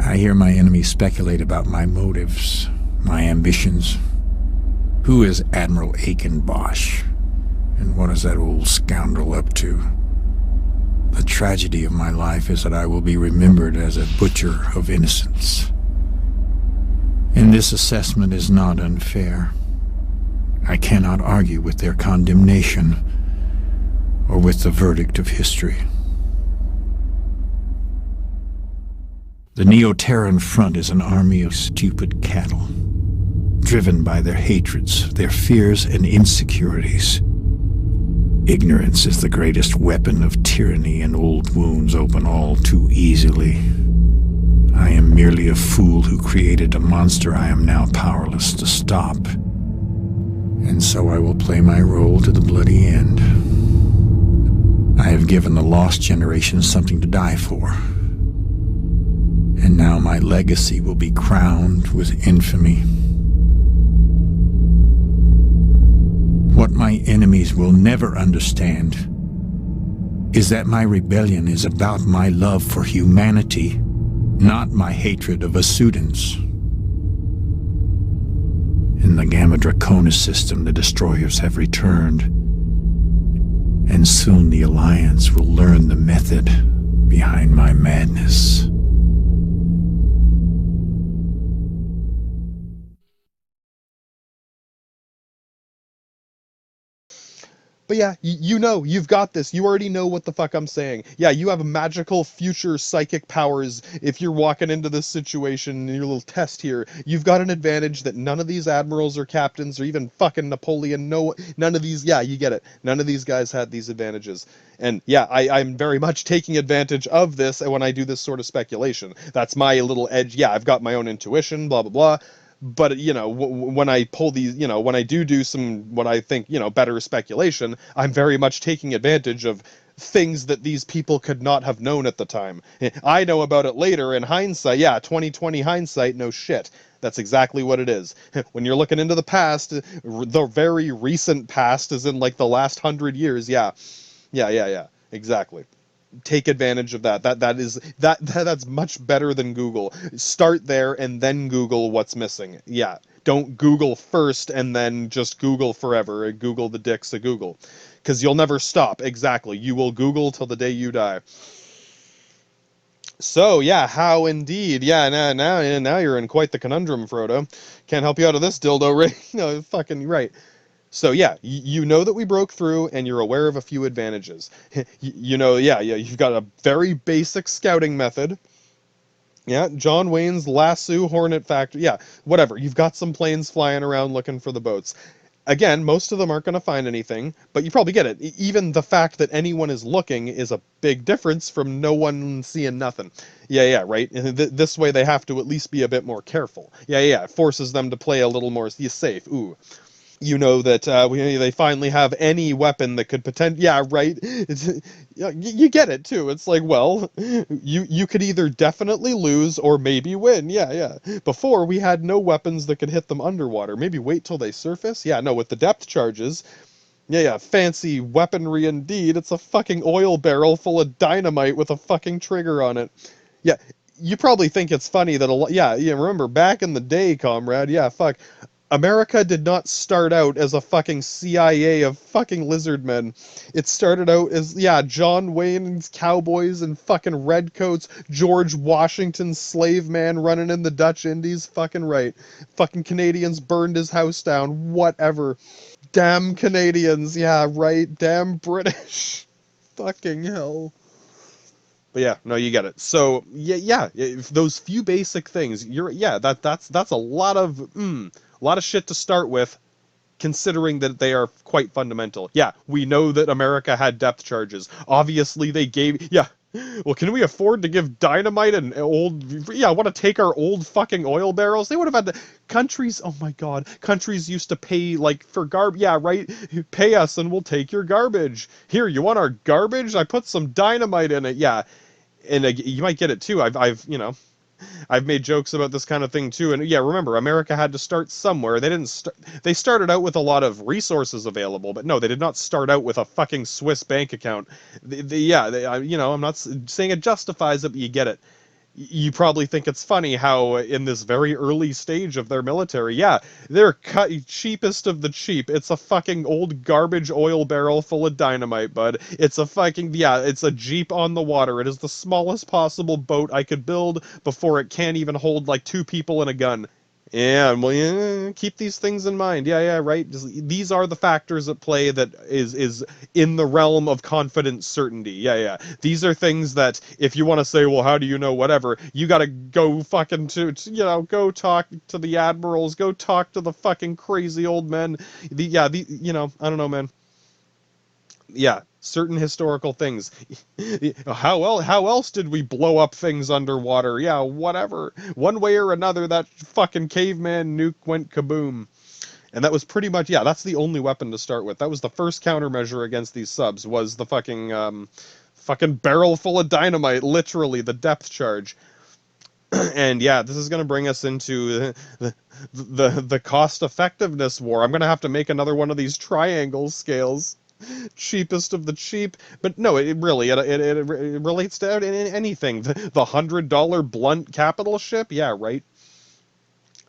I hear my enemies speculate about my motives, my ambitions. Who is Admiral Aiken Bosch? And what is that old scoundrel up to? The tragedy of my life is that I will be remembered as a butcher of innocence. And this assessment is not unfair. I cannot argue with their condemnation or with the verdict of history. The Neo-Terran Front is an army of stupid cattle, driven by their hatreds, their fears and insecurities. Ignorance is the greatest weapon of tyranny, and old wounds open all too easily. I am merely a fool who created a monster I am now powerless to stop. And so I will play my role to the bloody end. I have given the lost generation something to die for. And now my legacy will be crowned with infamy. What my enemies will never understand is that my rebellion is about my love for humanity, not my hatred of Asudans. In the Gamma Draconis system, the destroyers have returned, and soon the Alliance will learn the method behind my madness. But yeah, you know, you've got this. You already know what the fuck I'm saying. Yeah, you have magical future psychic powers. If you're walking into this situation, your little test here, you've got an advantage that none of these admirals or captains or even fucking Napoleon, none of these, yeah, you get it. None of these guys had these advantages. And yeah, I'm very much taking advantage of this when I do this sort of speculation. That's my little edge. Yeah, I've got my own intuition, blah, blah, blah. But, you know, when I pull these, you know, when I do some, what I think, you know, better speculation, I'm very much taking advantage of things that these people could not have known at the time. I know about it later in hindsight. Yeah, 2020 hindsight, no shit. That's exactly what it is. When you're looking into the past, the very recent past, as in like the last 100 years, yeah, exactly. Take advantage of that. That's much better than Google. Start there and then Google what's missing. Yeah, don't Google first and then just Google forever. Google the dicks of Google, because you'll never stop. Exactly, you will Google till the day you die. So yeah, how indeed? Yeah, now you're in quite the conundrum, Frodo. Can't help you out of this dildo, right? No, fucking right. So yeah, you know that we broke through, and you're aware of a few advantages. You know, yeah, you've got a very basic scouting method. Yeah, John Wayne's lasso Hornet factory. Yeah, whatever. You've got some planes flying around looking for the boats. Again, most of them aren't going to find anything, but you probably get it. Even the fact that anyone is looking is a big difference from no one seeing nothing. Yeah, right? This way they have to at least be a bit more careful. Yeah, it forces them to play a little more safe. Ooh. You know that they finally have any weapon that could potentially, yeah, right. You get it too. It's like, well, you could either definitely lose or maybe win. Yeah. Before we had no weapons that could hit them underwater. Maybe wait till they surface. Yeah, no, with the depth charges. Yeah, fancy weaponry indeed. It's a fucking oil barrel full of dynamite with a fucking trigger on it. Yeah, you probably think it's funny that yeah. Remember back in the day, comrade. Yeah, fuck. America did not start out as a fucking CIA of fucking lizard men. It started out as, yeah, John Wayne's cowboys and fucking redcoats, George Washington's slave man running in the Dutch Indies, fucking right. Fucking Canadians burned his house down, whatever. Damn Canadians, yeah, right, damn British. Fucking hell. But yeah, no, you get it. So yeah, those few basic things. That's a lot of shit to start with, considering that they are quite fundamental. Yeah, we know that America had depth charges. Obviously, they gave. Yeah, well, can we afford to give dynamite and old? Yeah, want to take our old fucking oil barrels? They would have had the countries. Oh my god, countries used to pay like for garbage. Yeah, right. Pay us and we'll take your garbage. Here, you want our garbage? I put some dynamite in it. Yeah. And you might get it too. I've made jokes about this kind of thing too. And yeah, remember, America had to start somewhere. They didn't. They started out with a lot of resources available, but no, they did not start out with a fucking Swiss bank account. I'm not saying it justifies it, but you get it. You probably think it's funny how in this very early stage of their military, yeah, they're cheapest of the cheap. It's a fucking old garbage oil barrel full of dynamite, bud. It's a fucking, yeah, it's a Jeep on the water. It is the smallest possible boat I could build before it can't even hold like 2 people and a gun. Yeah, well, yeah, keep these things in mind. Yeah, yeah, right. These are the factors at play that is in the realm of confident certainty. Yeah, yeah. These are things that if you want to say, well, how do you know whatever? You got to go fucking go talk to the admirals, go talk to the fucking crazy old men. I don't know, man. Yeah, certain historical things. How else did we blow up things underwater? Yeah, whatever. One way or another, that fucking caveman nuke went kaboom. And that was pretty much, yeah, that's the only weapon to start with. That was the first countermeasure against these subs, was the fucking barrel full of dynamite, literally, the depth charge. And yeah, this is going to bring us into the cost effectiveness war. I'm going to have to make another one of these triangle scales. Cheapest of the cheap, but no, it relates to anything. The $100 blunt capital ship, yeah, right.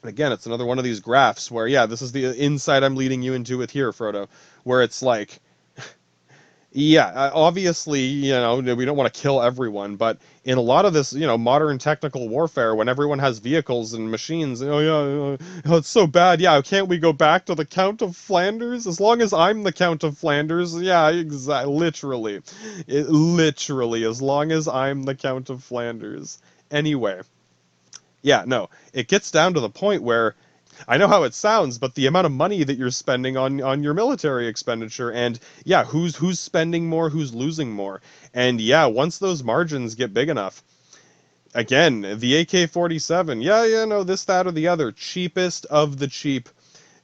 And again, it's another one of these graphs where, yeah, this is the insight I'm leading you into with here, Frodo, where it's like, yeah, obviously, we don't want to kill everyone, but in a lot of this, modern technical warfare, when everyone has vehicles and machines, oh yeah, oh, it's so bad. Yeah, can't we go back to the Count of Flanders? As long as I'm the Count of Flanders, yeah, exactly, literally, as long as I'm the Count of Flanders. Anyway, yeah, no, it gets down to the point where I know how it sounds, but the amount of money that you're spending on your military expenditure, and yeah, who's spending more, who's losing more. And yeah, once those margins get big enough, again, the AK-47, yeah, no, this, that, or the other, cheapest of the cheap.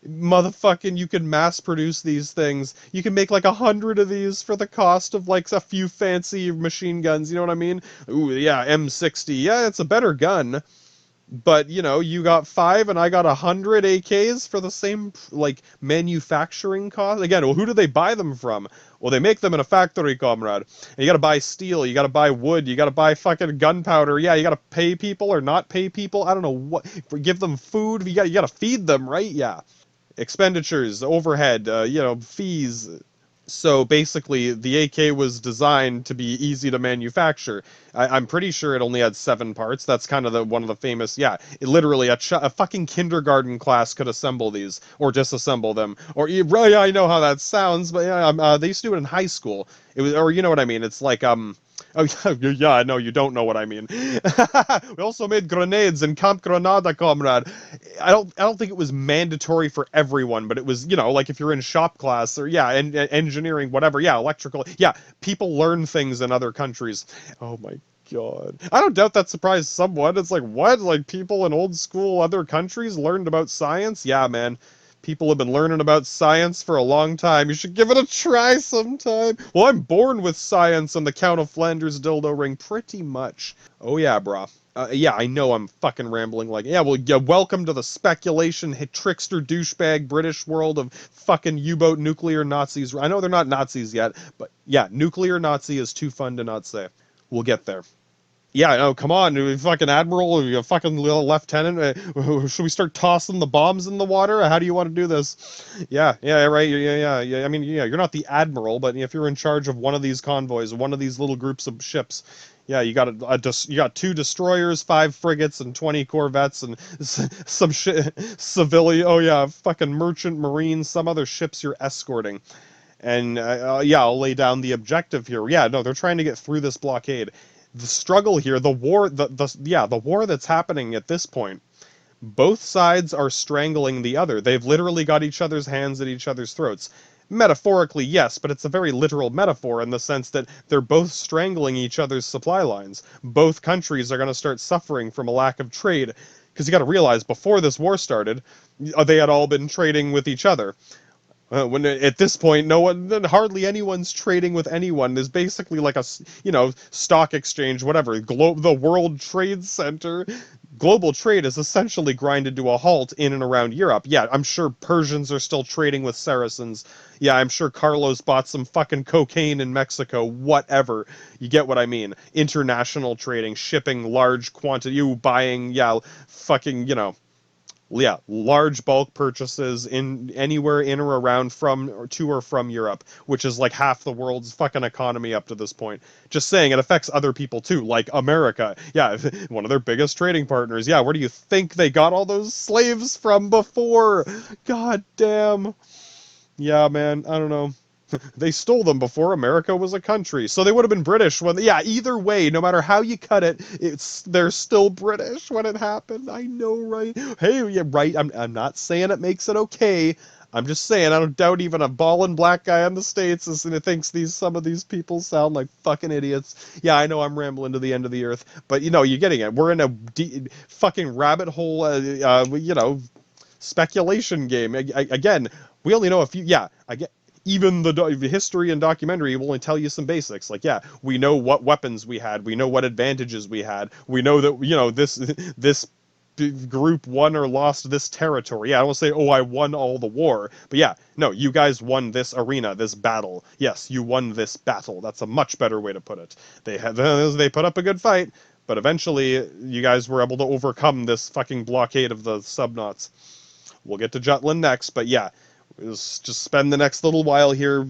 Motherfucking, you can mass produce these things. You can make like 100 of these for the cost of like a few fancy machine guns, you know what I mean? Ooh, yeah, M60, yeah, it's a better gun. But you got 5 and I got 100 AKs for the same like manufacturing cost. Again, well, who do they buy them from? Well, they make them in a factory, comrade. And you got to buy steel, you got to buy wood, you got to buy fucking gunpowder. Yeah, you got to pay people or not pay people. I don't know what. Give them food. You got to feed them, right? Yeah. Expenditures, overhead, fees. So basically, the AK was designed to be easy to manufacture. I'm pretty sure it only had 7 parts. That's kind of one of the famous. Yeah, literally a fucking kindergarten class could assemble these or disassemble them. Or yeah, I know how that sounds, but yeah, they used to do it in high school. It was, or you know what I mean. It's like Oh yeah, no, you don't know what I mean. We also made grenades in Camp Granada, comrade. I don't think it was mandatory for everyone, but it was, like if you're in shop class or yeah, and engineering, whatever, yeah, electrical, yeah, people learn things in other countries. Oh my God. I don't doubt that surprised someone. It's like, what? Like people in old school other countries learned about science? Yeah, man. People have been learning about science for a long time. You should give it a try sometime. Well, I'm born with science and the Count of Flanders dildo ring, pretty much. Oh yeah, brah. Yeah, I know I'm fucking rambling like, yeah, well, yeah, welcome to the speculation, trickster, douchebag, British world of fucking U-boat nuclear Nazis. I know they're not Nazis yet, but yeah, nuclear Nazi is too fun to not say. We'll get there. Yeah, no, come on, you fucking admiral, you fucking little lieutenant. Should we start tossing the bombs in the water? How do you want to do this? Yeah, right. Yeah. I mean, yeah, you're not the admiral, but if you're in charge of one of these convoys, one of these little groups of ships, yeah, you got you got 2 destroyers, 5 frigates, and 20 corvettes, and some shit, civilian. Oh yeah, fucking merchant marines, some other ships you're escorting. And yeah, I'll lay down the objective here. Yeah, no, they're trying to get through this blockade. The struggle here, the war, the war that's happening at this point, both sides are strangling the other. They've literally got each other's hands at each other's throats. Metaphorically, yes, but it's a very literal metaphor in the sense that they're both strangling each other's supply lines. Both countries are going to start suffering from a lack of trade, because you got to realize, before this war started, they had all been trading with each other. When at this point, hardly anyone's trading with anyone. There's basically like a, stock exchange, whatever. The World Trade Center, global trade is essentially grinded to a halt in and around Europe. Yeah, I'm sure Persians are still trading with Saracens. Yeah, I'm sure Carlos bought some fucking cocaine in Mexico, whatever. You get what I mean. International trading, shipping large quantity, you buying, yeah, fucking, yeah, large bulk purchases in anywhere in or around from or to or from Europe, which is like half the world's fucking economy up to this point. Just saying, it affects other people too, like America. Yeah, one of their biggest trading partners. Yeah, where do you think they got all those slaves from before? God damn. Yeah, man, I don't know. They stole them before America was a country, so they would have been British when. Yeah, either way, no matter how you cut it, they're still British when it happened. I know, right? Hey, yeah, right. I'm not saying it makes it okay. I'm just saying I don't doubt even a ballin' black guy in the States thinks some of these people sound like fucking idiots. Yeah, I know I'm rambling to the end of the earth, but you're getting it. We're in a fucking rabbit hole. Speculation game again. We only know a few. Yeah, I get. Even the history and documentary will only tell you some basics. Like, yeah, we know what weapons we had. We know what advantages we had. We know that, this group won or lost this territory. Yeah, I won't say, oh, I won all the war. But yeah, no, you guys won this arena, this battle. Yes, you won this battle. That's a much better way to put it. They put up a good fight, but eventually you guys were able to overcome this fucking blockade of the subnauts. We'll get to Jutland next, but yeah, just spend the next little while here.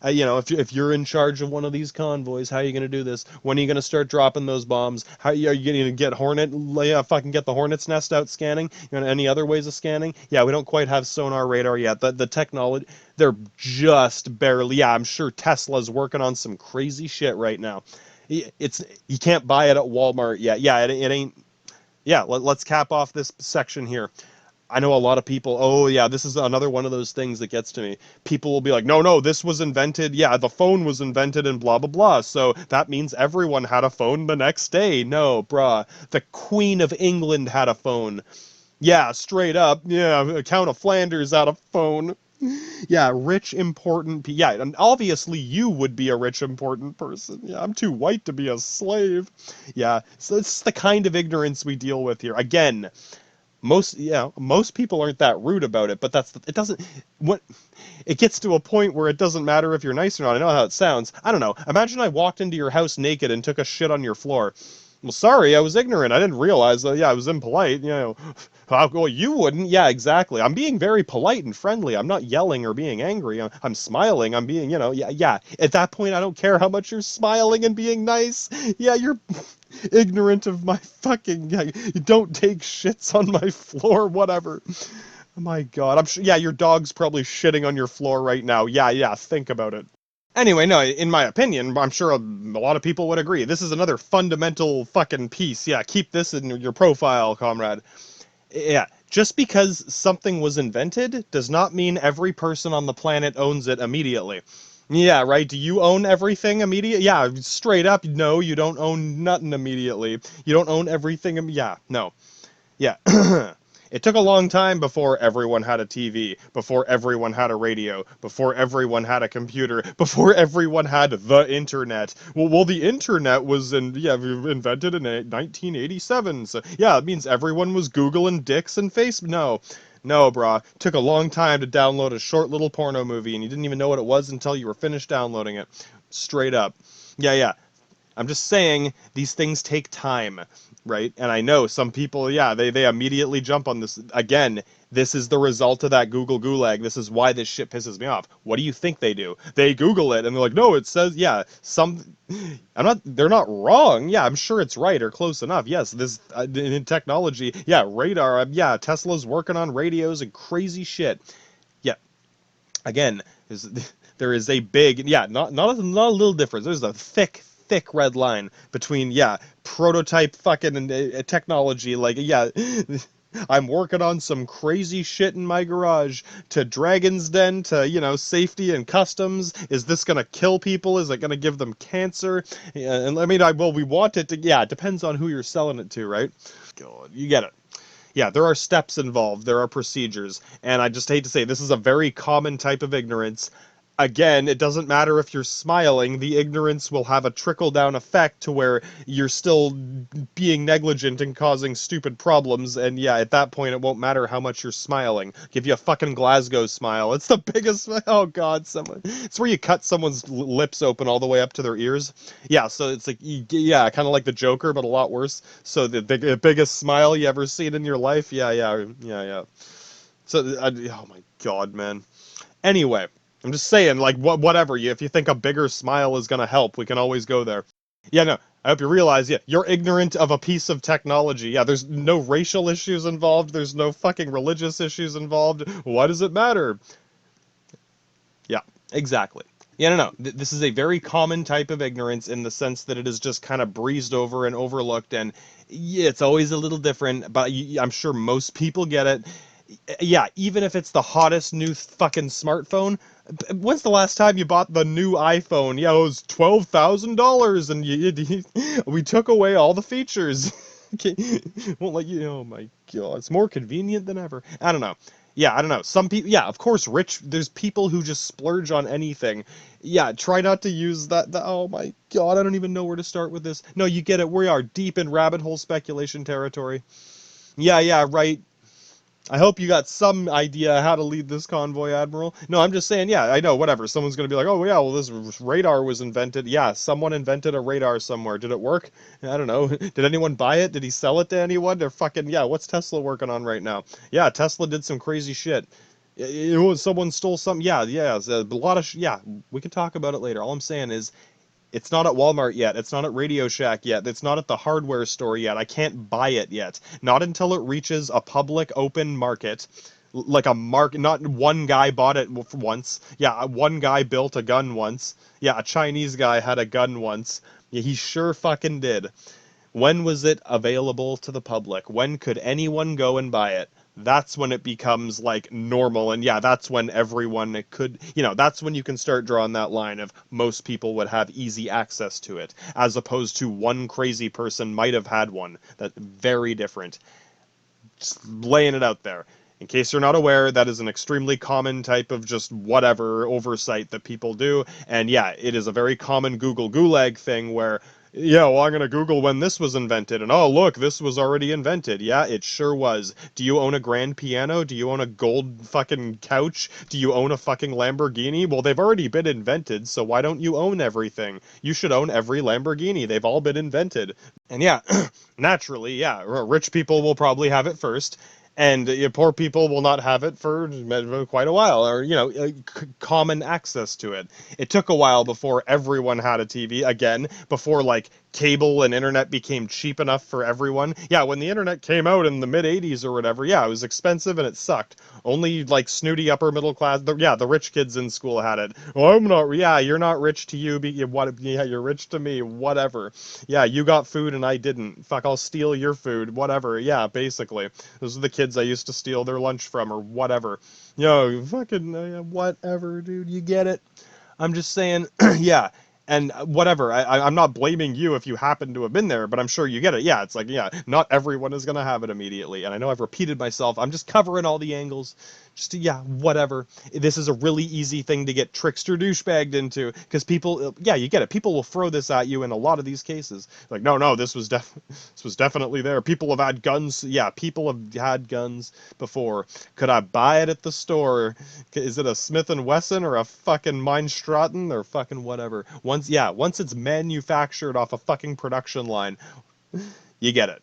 If you're in charge of one of these convoys, how are you going to do this? When are you going to start dropping those bombs? How are you going to get fucking get the Hornet's nest out scanning? Any other ways of scanning? Yeah, we don't quite have sonar radar yet. The technology, they're just barely. Yeah, I'm sure Tesla's working on some crazy shit right now. You can't buy it at Walmart yet. Yeah, it ain't. Yeah, let's cap off this section here. I know a lot of people, oh yeah, this is another one of those things that gets to me. People will be like, no, this was invented, yeah, the phone was invented and blah, blah, blah, so that means everyone had a phone the next day. No, bruh, the Queen of England had a phone. Yeah, straight up, yeah, Count of Flanders had a phone. Yeah, rich, important, yeah, and obviously you would be a rich, important person. Yeah, I'm too white to be a slave. Yeah, so it's the kind of ignorance we deal with here. Again, most people aren't that rude about it, but it gets to a point where it doesn't matter if you're nice or not. I know how it sounds. I don't know. Imagine I walked into your house naked and took a shit on your floor. Well, sorry, I was ignorant. I didn't realize that. Yeah, I was impolite. Well, you wouldn't. Yeah, exactly. I'm being very polite and friendly. I'm not yelling or being angry. I'm smiling. I'm being, yeah. At that point, I don't care how much you're smiling and being nice. Yeah, you're ignorant of my fucking. Yeah, you don't take shits on my floor, whatever. Oh my God. I'm sure. Yeah, your dog's probably shitting on your floor right now. Yeah. Think about it. Anyway, no, in my opinion, I'm sure a lot of people would agree. This is another fundamental fucking piece. Yeah, keep this in your profile, comrade. Yeah, just because something was invented does not mean every person on the planet owns it immediately. Yeah, right? Do you own everything immediately? Yeah, straight up, no, you don't own nothing immediately. You don't own everything. Yeah, no. Yeah. It took a long time before everyone had a TV, before everyone had a radio, before everyone had a computer, before everyone had the internet. Well, the internet was invented in 1987. So yeah, it means everyone was Googling dicks and Facebook. No, brah. Took a long time to download a short little porno movie, and you didn't even know what it was until you were finished downloading it. Straight up. Yeah. I'm just saying these things take time, right? And I know some people, yeah, they immediately jump on this. Again, this is the result of that Google Gulag. This is why this shit pisses me off. What do you think they do? They Google it and they're like, no, it says, yeah, they're not wrong. Yeah, I'm sure it's right or close enough. Yes, this in technology, yeah, radar, yeah, Tesla's working on radios and crazy shit. Yeah, again, there is a big, yeah, not a little difference. There's a thick red line between, yeah, prototype fucking technology, like, yeah, I'm working on some crazy shit in my garage, to Dragon's Den, to, safety and customs. Is this gonna kill people? Is it gonna give them cancer? And I mean, we want it to, yeah, it depends on who you're selling it to, right? God, you get it. Yeah, there are steps involved, there are procedures, and I just hate to say, this is a very common type of ignorance. Again, it doesn't matter if you're smiling, the ignorance will have a trickle-down effect to where you're still being negligent and causing stupid problems, and yeah, at that point it won't matter how much you're smiling. Give you a fucking Glasgow smile. It's the biggest, oh god, it's where you cut someone's lips open all the way up to their ears. Yeah, so it's like, yeah, kind of like the Joker, but a lot worse. So the biggest smile you ever seen in your life? Yeah. So, oh my god, man. Anyway, I'm just saying, like, whatever. If you think a bigger smile is gonna help, we can always go there. Yeah, no, I hope you realize, yeah, you're ignorant of a piece of technology. Yeah, there's no racial issues involved. There's no fucking religious issues involved. Why does it matter? Yeah, exactly. Yeah, no. This is a very common type of ignorance in the sense that it is just kind of breezed over and overlooked, and yeah, it's always a little different, but I'm sure most people get it. Yeah, even if it's the hottest new fucking smartphone, when's the last time you bought the new iPhone? Yeah, it was $12,000, and we took away all the features. Won't let you. Oh my god, it's more convenient than ever. I don't know. Yeah, I don't know. Some people, yeah, of course, there's people who just splurge on anything. Yeah, try not to use oh my god, I don't even know where to start with this. No, you get it. We are deep in rabbit hole speculation territory. Yeah, right. I hope you got some idea how to lead this convoy, Admiral. No, I'm just saying, yeah, I know, whatever. Someone's going to be like, oh, yeah, well, this radar was invented. Yeah, someone invented a radar somewhere. Did it work? I don't know. Did anyone buy it? Did he sell it to anyone? They're fucking, yeah, what's Tesla working on right now? Yeah, Tesla did some crazy shit. It was someone stole some. Yeah, a lot of, yeah, we can talk about it later. All I'm saying is, it's not at Walmart yet. It's not at Radio Shack yet. It's not at the hardware store yet. I can't buy it yet. Not until it reaches a public open market. Like a market, not one guy bought it once. Yeah, one guy built a gun once. Yeah, a Chinese guy had a gun once. Yeah, he sure fucking did. When was it available to the public? When could anyone go and buy it? That's when it becomes like normal, and yeah, that's when everyone could, that's when you can start drawing that line of most people would have easy access to it, as opposed to one crazy person might have had one. That's very different. Just laying it out there. In case you're not aware, that is an extremely common type of just whatever oversight that people do, and yeah, it is a very common Google Gulag thing where, yeah, well, I'm going to Google when this was invented, and oh, look, this was already invented. Yeah, it sure was. Do you own a grand piano? Do you own a gold fucking couch? Do you own a fucking Lamborghini? Well, they've already been invented, so why don't you own everything? You should own every Lamborghini. They've all been invented. And yeah, naturally, yeah, rich people will probably have it first. And poor people will not have it for quite a while, or, common access to it. It took a while before everyone had a TV, again, before, like, cable and internet became cheap enough for everyone. Yeah, when the internet came out in the mid-'80s or whatever, yeah, it was expensive and it sucked. Only, like, snooty upper middle class, the rich kids in school had it. Oh, you're not rich to you, yeah, you're rich to me, whatever. Yeah, you got food and I didn't. Fuck, I'll steal your food, whatever. Yeah, basically. Those are the kids I used to steal their lunch from, or whatever. Fucking, whatever, dude, you get it? I'm just saying, yeah, and whatever, I'm not blaming you if you happen to have been there, but I'm sure you get it. Yeah, it's like, yeah, not everyone is going to have it immediately, and I know I've repeated myself. I'm just covering all the angles. Yeah, whatever. This is a really easy thing to get trickster douchebagged into, because people, yeah, you get it. People will throw this at you in a lot of these cases. Like, no, this was definitely there. People have had guns. Yeah, people have had guns before. Could I buy it at the store? Is it a Smith & Wesson or a fucking Meinstraten or fucking whatever? Once it's manufactured off a fucking production line, you get it.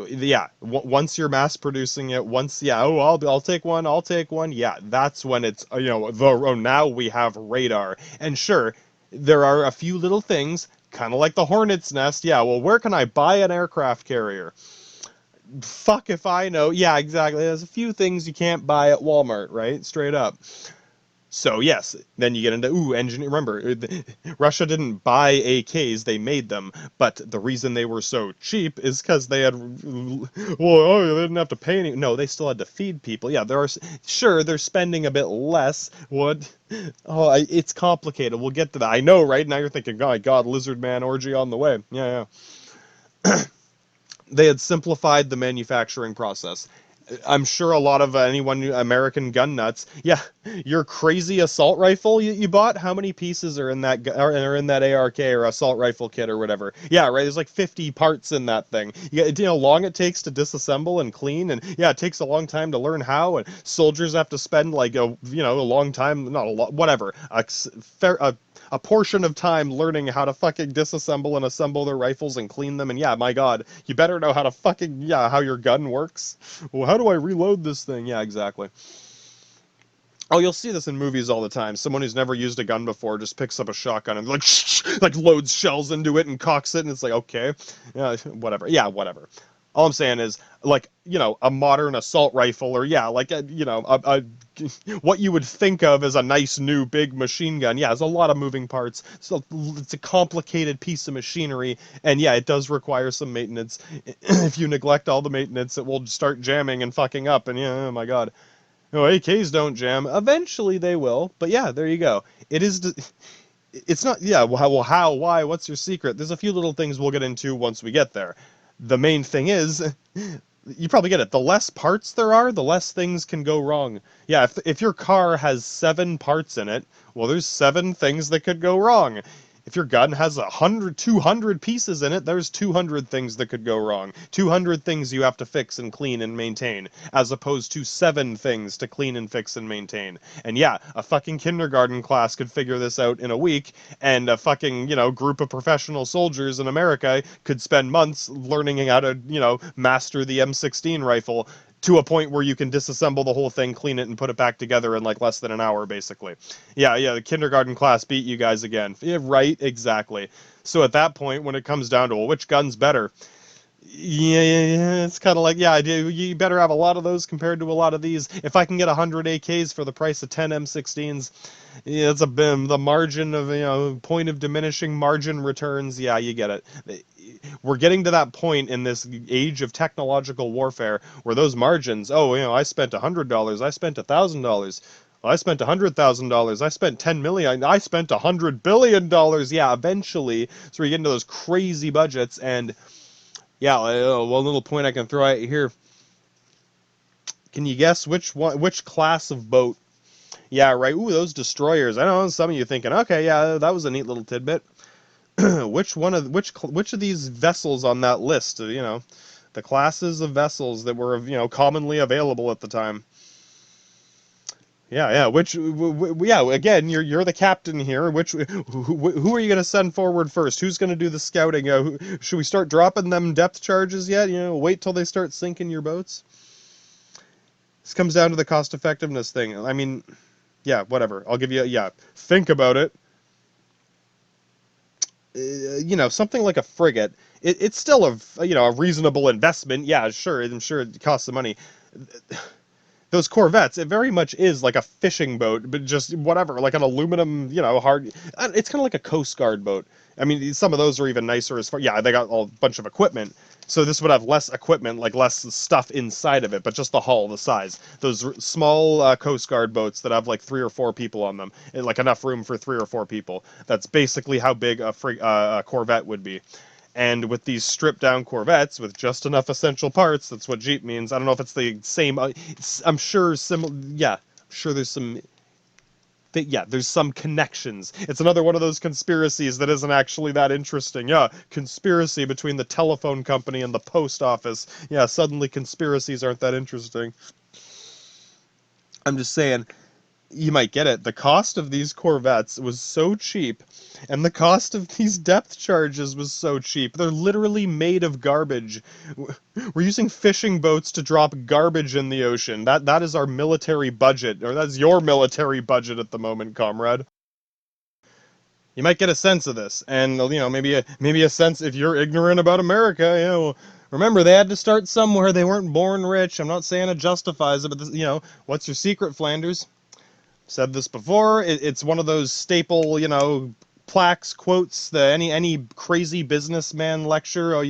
Yeah, once you're mass producing it, I'll take one. Yeah, that's when it's, now we have radar. And sure, there are a few little things, kind of like the hornet's nest. Yeah, well, where can I buy an aircraft carrier? Fuck if I know. Yeah, exactly. There's a few things you can't buy at Walmart, right? Straight up. So yes, then you get into engineering. Remember, Russia didn't buy AKs; they made them. But the reason they were so cheap is because they had, they didn't have to pay any. No, they still had to feed people. Yeah, they're spending a bit less. What? Oh, it's complicated. We'll get to that. I know, right? Now you're thinking, oh my God, lizard man orgy on the way. Yeah. They had simplified the manufacturing process. I'm sure a lot of anyone American gun nuts. Yeah, your crazy assault rifle you bought. How many pieces are in that are in that ARK or assault rifle kit or whatever? Yeah, right. There's like 50 parts in that thing. You know how long it takes to disassemble and clean, and yeah, it takes a long time to learn how. And soldiers have to spend like a a long time, not a lot, whatever, a portion of time learning how to fucking disassemble and assemble their rifles and clean them. And yeah, my God, you better know how to fucking, how your gun works. Well, how do I reload this thing? Yeah, exactly. Oh, you'll see this in movies all the time. Someone who's never used a gun before just picks up a shotgun and like loads shells into it and cocks it, and it's like, okay, yeah, whatever. Yeah, whatever. All I'm saying is, like, a modern assault rifle, or yeah, like what you would think of as a nice new big machine gun. Yeah, there's a lot of moving parts. So it's a complicated piece of machinery, and yeah, it does require some maintenance. If you neglect all the maintenance, it will start jamming and fucking up, and yeah, oh my God. No, AKs don't jam. Eventually they will, but yeah, there you go. It is. It's not. Yeah. Well, how? Why? What's your secret? There's a few little things we'll get into once we get there. The main thing is, you probably get it. The less parts there are, the less things can go wrong. Yeah. If your car has 7 parts in it, well, there's 7 things that could go wrong. If your gun has 100, 200 pieces in it, there's 200 things that could go wrong. 200 things you have to fix and clean and maintain, as opposed to 7 things to clean and fix and maintain. And yeah, a fucking kindergarten class could figure this out in a week, and a fucking, group of professional soldiers in America could spend months learning how to, master the M16 rifle to a point where you can disassemble the whole thing, clean it, and put it back together in like less than an hour, basically. Yeah, the kindergarten class beat you guys again. Yeah, right, exactly. So at that point, when it comes down to, well, which gun's better? Yeah, it's kind of like, yeah, you better have a lot of those compared to a lot of these. If I can get 100 AKs for the price of 10 M16s, yeah, it's the margin of, point of diminishing margin returns. Yeah, you get it. We're getting to that point in this age of technological warfare where those margins, I spent $100, I spent $1,000. I spent $100,000. I spent 10 million. I spent $100 billion. Yeah, eventually, so we get into those crazy budgets. And yeah, one little point I can throw out here. Can you guess which class of boat? Yeah, right. Ooh, those destroyers. I know some of you thinking, okay, yeah, that was a neat little tidbit. Which of these vessels on that list? The classes of vessels that were commonly available at the time. Yeah, yeah. Again, you're the captain here. Who are you gonna send forward first? Who's gonna do the scouting? Should we start dropping them depth charges yet? Wait till they start sinking your boats. This comes down to the cost effectiveness thing. I mean, yeah, whatever. I'll give you. Yeah, think about it. Something like a frigate. It's still a reasonable investment. Yeah, sure. I'm sure it costs some money. Those corvettes, it very much is like a fishing boat, but just whatever, like an aluminum, hard. It's kind of like a Coast Guard boat. I mean, some of those are even nicer as far. Yeah, they got a bunch of equipment. So this would have less equipment, like less stuff inside of it, but just the hull, the size. Those small Coast Guard boats that have like 3 or 4 people on them, and like enough room for 3 or 4 people. That's basically how big a Corvette would be. And with these stripped down Corvettes with just enough essential parts, that's what Jeep means. I don't know if it's the same. I'm sure yeah, I'm sure there's some. Yeah, there's some connections. It's another one of those conspiracies that isn't actually that interesting. Yeah, conspiracy between the telephone company and the post office. Yeah, suddenly conspiracies aren't that interesting. I'm just saying, you might get it. The cost of these Corvettes was so cheap, and the cost of these depth charges was so cheap. They're literally made of garbage. We're using fishing boats to drop garbage in the ocean. That is our military budget, or that's your military budget at the moment, comrade. You might get a sense of this, and maybe a sense if you're ignorant about America. Well, remember, they had to start somewhere. They weren't born rich. I'm not saying it justifies it, but what's your secret, Flanders? Said this before. It's one of those staple, plaques, quotes that any crazy businessman lecture.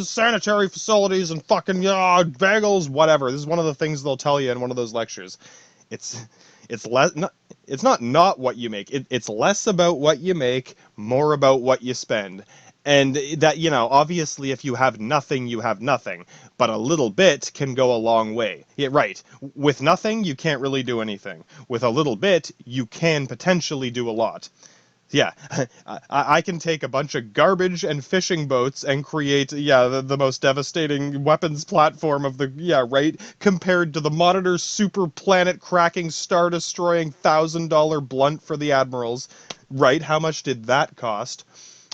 Sanitary facilities and fucking bagels, whatever. This is one of the things they'll tell you in one of those lectures. It's less. It's not what you make. It's less about what you make, more about what you spend. And that, obviously if you have nothing, you have nothing. But a little bit can go a long way. Yeah, right. With nothing, you can't really do anything. With a little bit, you can potentially do a lot. Yeah, I can take a bunch of garbage and fishing boats and create, the most devastating weapons platform of the, right, compared to the Monitor super planet cracking, star destroying $1,000 blunt for the admirals. Right, how much did that cost?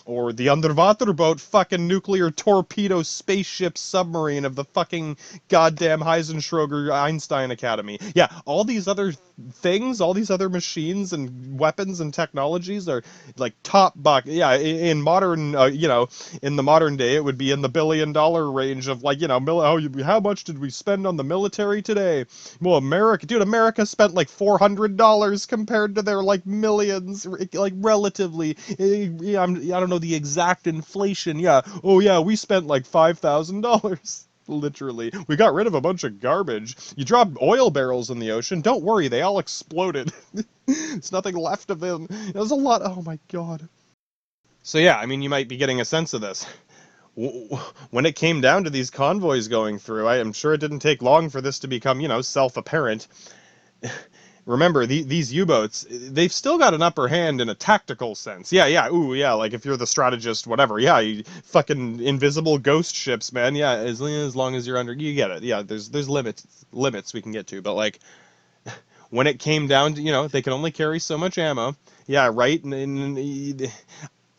Or the underwater boat fucking nuclear torpedo spaceship submarine of the fucking goddamn Heisenschroger Einstein Academy. Yeah, all these other things, all these other machines and weapons and technologies are like top buck. Yeah, in modern, in the modern day, it would be in the $1 billion range of like, how much did we spend on the military today? Well, America spent like $400 compared to their like millions, like relatively. I don't know the exact inflation. Yeah. Oh yeah, we spent like $5,000. Literally. We got rid of a bunch of garbage. You dropped oil barrels in the ocean. Don't worry, they all exploded. There's nothing left of them. There's a lot. Oh my god. So yeah, I mean, you might be getting a sense of this. When it came down to these convoys going through, I am sure it didn't take long for this to become, self-apparent. Remember, these U-boats, they've still got an upper hand in a tactical sense. Yeah, like if you're the strategist, whatever, you fucking invisible ghost ships, man, yeah, as long as you're under, you get it, yeah, there's limits we can get to, but like, when it came down to, they can only carry so much ammo, yeah, right, and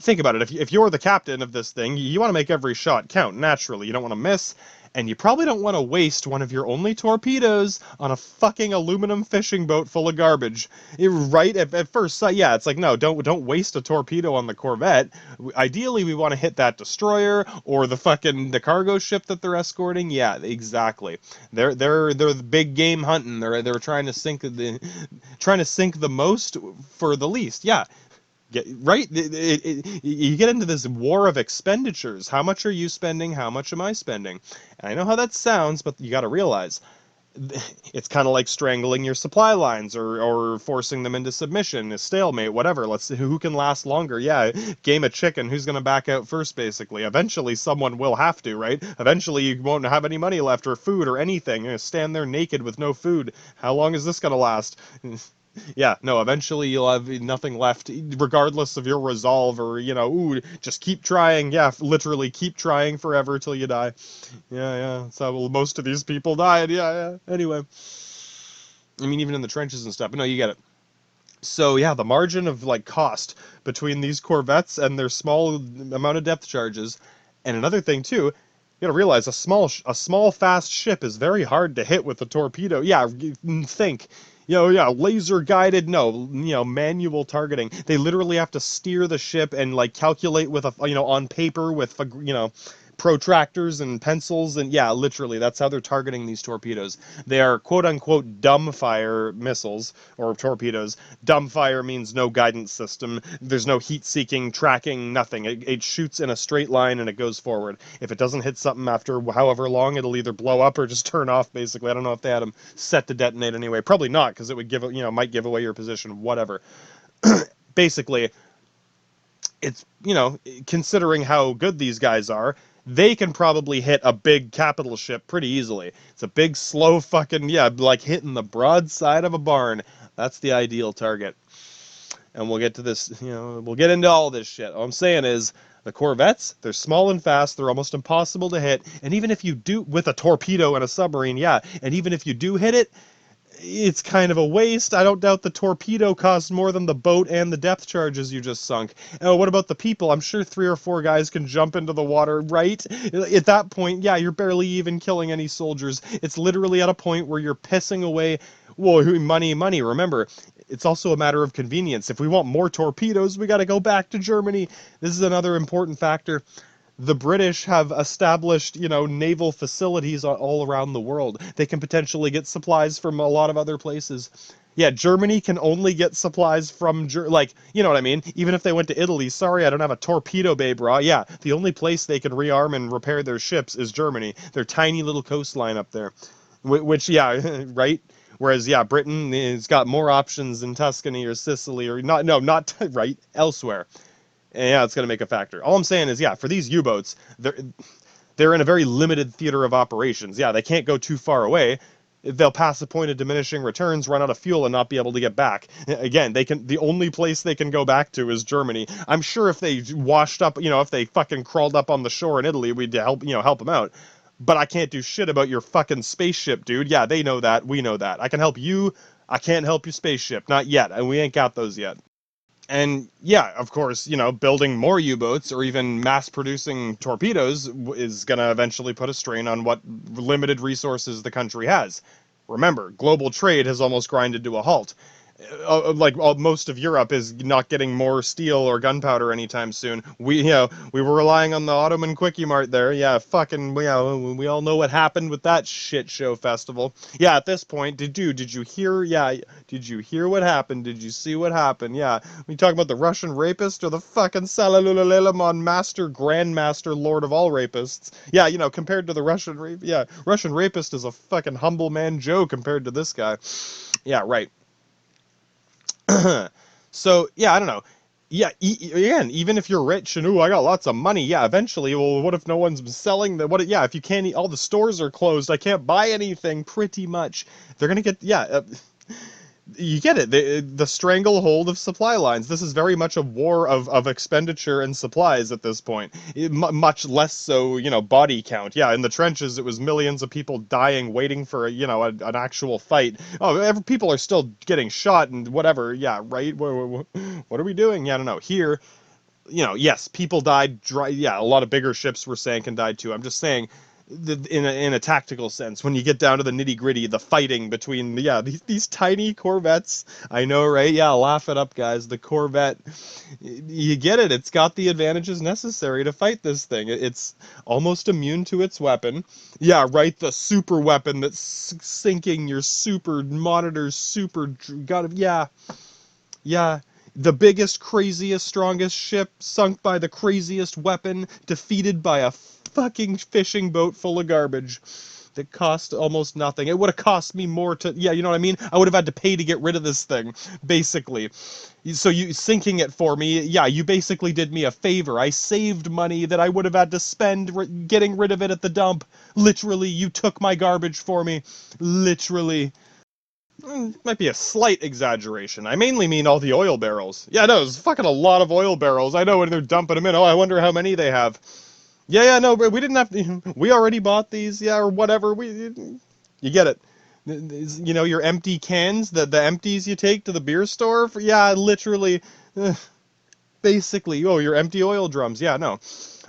think about it, if you're the captain of this thing, you want to make every shot count, naturally, you don't want to miss, and you probably don't want to waste one of your only torpedoes on a fucking aluminum fishing boat full of garbage. Right? At first sight, yeah, it's like, no, don't waste a torpedo on the Corvette. Ideally, we want to hit that destroyer or the cargo ship that they're escorting. Yeah, exactly. They're the big game hunting. They're trying to sink the most for the least. Yeah. Right? You get into this war of expenditures. How much are you spending? How much am I spending? And I know how that sounds, but you got to realize it's kind of like strangling your supply lines or forcing them into submission, a stalemate, whatever. Let's see who can last longer. Yeah, game of chicken. Who's going to back out first, basically? Eventually, someone will have to, right? Eventually, you won't have any money left or food or anything. You're going to stand there naked with no food. How long is this going to last? Yeah, no, eventually you'll have nothing left, regardless of your resolve or, just keep trying. Yeah, literally keep trying forever till you die. Yeah, that's how most of these people died. Yeah. Anyway. I mean, even in the trenches and stuff. But no, you get it. So, yeah, the margin of, like, cost between these Corvettes and their small amount of depth charges. And another thing, too, you gotta realize a small fast ship is very hard to hit with a torpedo. Yeah, think. Laser guided, no, manual targeting. They literally have to steer the ship and like calculate with on paper with, protractors and pencils. And yeah, literally, that's how they're targeting these torpedoes. They are quote unquote dumbfire missiles or torpedoes. Dumbfire means no guidance system. There's no heat seeking, tracking, nothing. It shoots in a straight line and it goes forward. If it doesn't hit something after however long, it'll either blow up or just turn off, basically. I don't know if they had them set to detonate anyway. Probably not, because it would might give away your position, whatever. Basically, it's, considering how good these guys are, they can probably hit a big capital ship pretty easily. It's a big, slow fucking, like hitting the broadside of a barn. That's the ideal target. And we'll get to this, we'll get into all this shit. All I'm saying is, the Corvettes, they're small and fast, they're almost impossible to hit, and even if you do, with a torpedo and a submarine, and even if you do hit it, it's kind of a waste. I don't doubt the torpedo costs more than the boat and the depth charges you just sunk. Oh, what about the people? I'm sure 3 or 4 guys can jump into the water, right? At that point, you're barely even killing any soldiers. It's literally at a point where you're pissing away, money. Remember, it's also a matter of convenience. If we want more torpedoes, we got to go back to Germany. This is another important factor. The British have established, naval facilities all around the world. They can potentially get supplies from a lot of other places. Yeah, Germany can only get supplies from, you know what I mean? Even if they went to Italy, sorry, I don't have a torpedo bay, brah. Yeah, the only place they can rearm and repair their ships is Germany. Their tiny little coastline up there. Which, right? Whereas, Britain has got more options in Tuscany or Sicily or not right, elsewhere. And yeah, it's going to make a factor. All I'm saying is, yeah, for these U-boats, they're in a very limited theater of operations. Yeah, they can't go too far away. They'll pass a point of diminishing returns, run out of fuel, and not be able to get back. Again, the only place they can go back to is Germany. I'm sure if they washed up, if they fucking crawled up on the shore in Italy, we'd help them out. But I can't do shit about your fucking spaceship, dude. Yeah, they know that. We know that. I can help you. I can't help your spaceship. Not yet. And we ain't got those yet. And yeah, of course, building more U-boats or even mass producing torpedoes is going to eventually put a strain on what limited resources the country has. Remember, global trade has almost grinded to a halt. Most of Europe is not getting more steel or gunpowder anytime soon. We were relying on the Ottoman Quickie Mart there. Yeah, fucking, we all know what happened with that shit show festival. Yeah, at this point, did you hear? Yeah, did you hear what happened? Did you see what happened? Yeah, we talking about the Russian rapist or the fucking Salalulalemon master, grandmaster, lord of all rapists? Yeah, compared to the Russian Russian rapist is a fucking humble man Joe compared to this guy. Yeah, right. So yeah, I don't know. Yeah, again, even if you're rich and I got lots of money, yeah, eventually, well, what if no one's selling the what? Yeah, if you can't, all the stores are closed. I can't buy anything. Pretty much, they're gonna get you get it. The stranglehold of supply lines. This is very much a war of expenditure and supplies at this point. Much less so, body count. Yeah, in the trenches, it was millions of people dying, waiting for an actual fight. Oh, people are still getting shot and whatever. Yeah, right. What are we doing? Yeah, I don't know. Here, yes, people died. Yeah, a lot of bigger ships were sank and died too. I'm just saying, in a tactical sense, when you get down to the nitty gritty, the fighting between these tiny corvettes. I know, right? Yeah, laugh it up, guys. The Corvette, you get it. It's got the advantages necessary to fight this thing. It's almost immune to its weapon. Yeah, right. The super weapon that's sinking your super monitors. Yeah. The biggest, craziest, strongest ship sunk by the craziest weapon, defeated by a fucking fishing boat full of garbage that cost almost nothing. It would have cost me more to, you know what I mean? I would have had to pay to get rid of this thing, basically. So you sinking it for me, you basically did me a favor. I saved money that I would have had to spend getting rid of it at the dump. Literally, you took my garbage for me. Literally. Might be a slight exaggeration. I mainly mean all the oil barrels. Yeah, no, it's fucking a lot of oil barrels. I know when they're dumping them in. Oh, I wonder how many they have. No, but we didn't have to. We already bought these, or whatever. You get it. Your empty cans, the empties you take to the beer store. Literally, basically. Your empty oil drums. Yeah, no.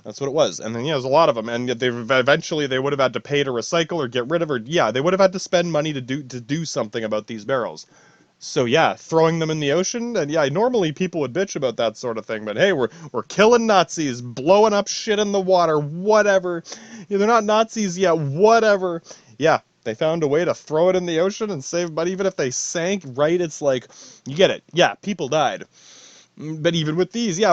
That's what it was. And then, there's a lot of them. And they eventually would have had to pay to recycle or get rid of, or they would have had to spend money to do something about these barrels. So throwing them in the ocean, and normally people would bitch about that sort of thing, but hey, we're killing Nazis, blowing up shit in the water, whatever. They're not Nazis yet, whatever. Yeah, they found a way to throw it in the ocean and save money, even if they sank, right? It's like, you get it. Yeah, people died. But even with these, it's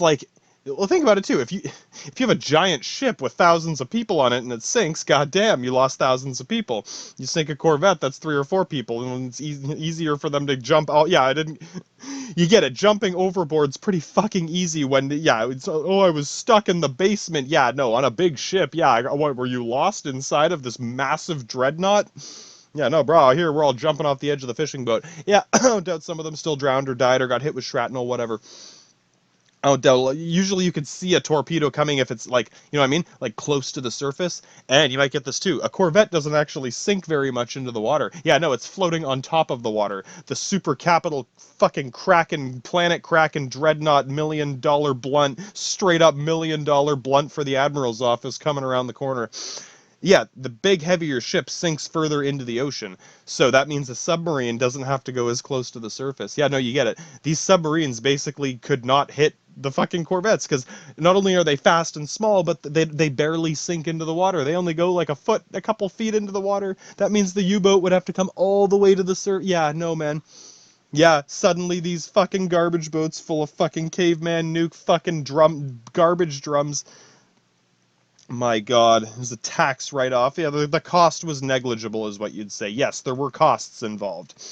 like, well, think about it too. If you have a giant ship with thousands of people on it and it sinks, goddamn, you lost thousands of people. You sink a Corvette, that's 3 or 4 people, and it's easier for them to jump out. Yeah, I didn't. You get it. Jumping overboard's pretty fucking easy when I was stuck in the basement. Yeah, no, on a big ship. Yeah, what, were you lost inside of this massive dreadnought? Yeah, no, bro, here we're all jumping off the edge of the fishing boat. Yeah, I don't doubt some of them still drowned or died or got hit with shrapnel, whatever. I don't doubt. Usually you could see a torpedo coming if it's like, you know what I mean? Like close to the surface. And you might get this too. A Corvette doesn't actually sink very much into the water. Yeah, no, it's floating on top of the water. The super capital fucking planet Kraken dreadnought $1 million blunt, straight up $1 million blunt for the Admiral's office coming around the corner. Yeah, the big, heavier ship sinks further into the ocean, so that means a submarine doesn't have to go as close to the surface. Yeah, no, you get it. These submarines basically could not hit the fucking Corvettes, because not only are they fast and small, but they barely sink into the water. They only go like a couple feet into the water. That means the U-boat would have to come all the way to the surface. Yeah, no, man. Yeah, suddenly these fucking garbage boats full of fucking caveman nuke fucking garbage drums. My God, it was a tax write-off. Yeah, the cost was negligible, is what you'd say. Yes, there were costs involved.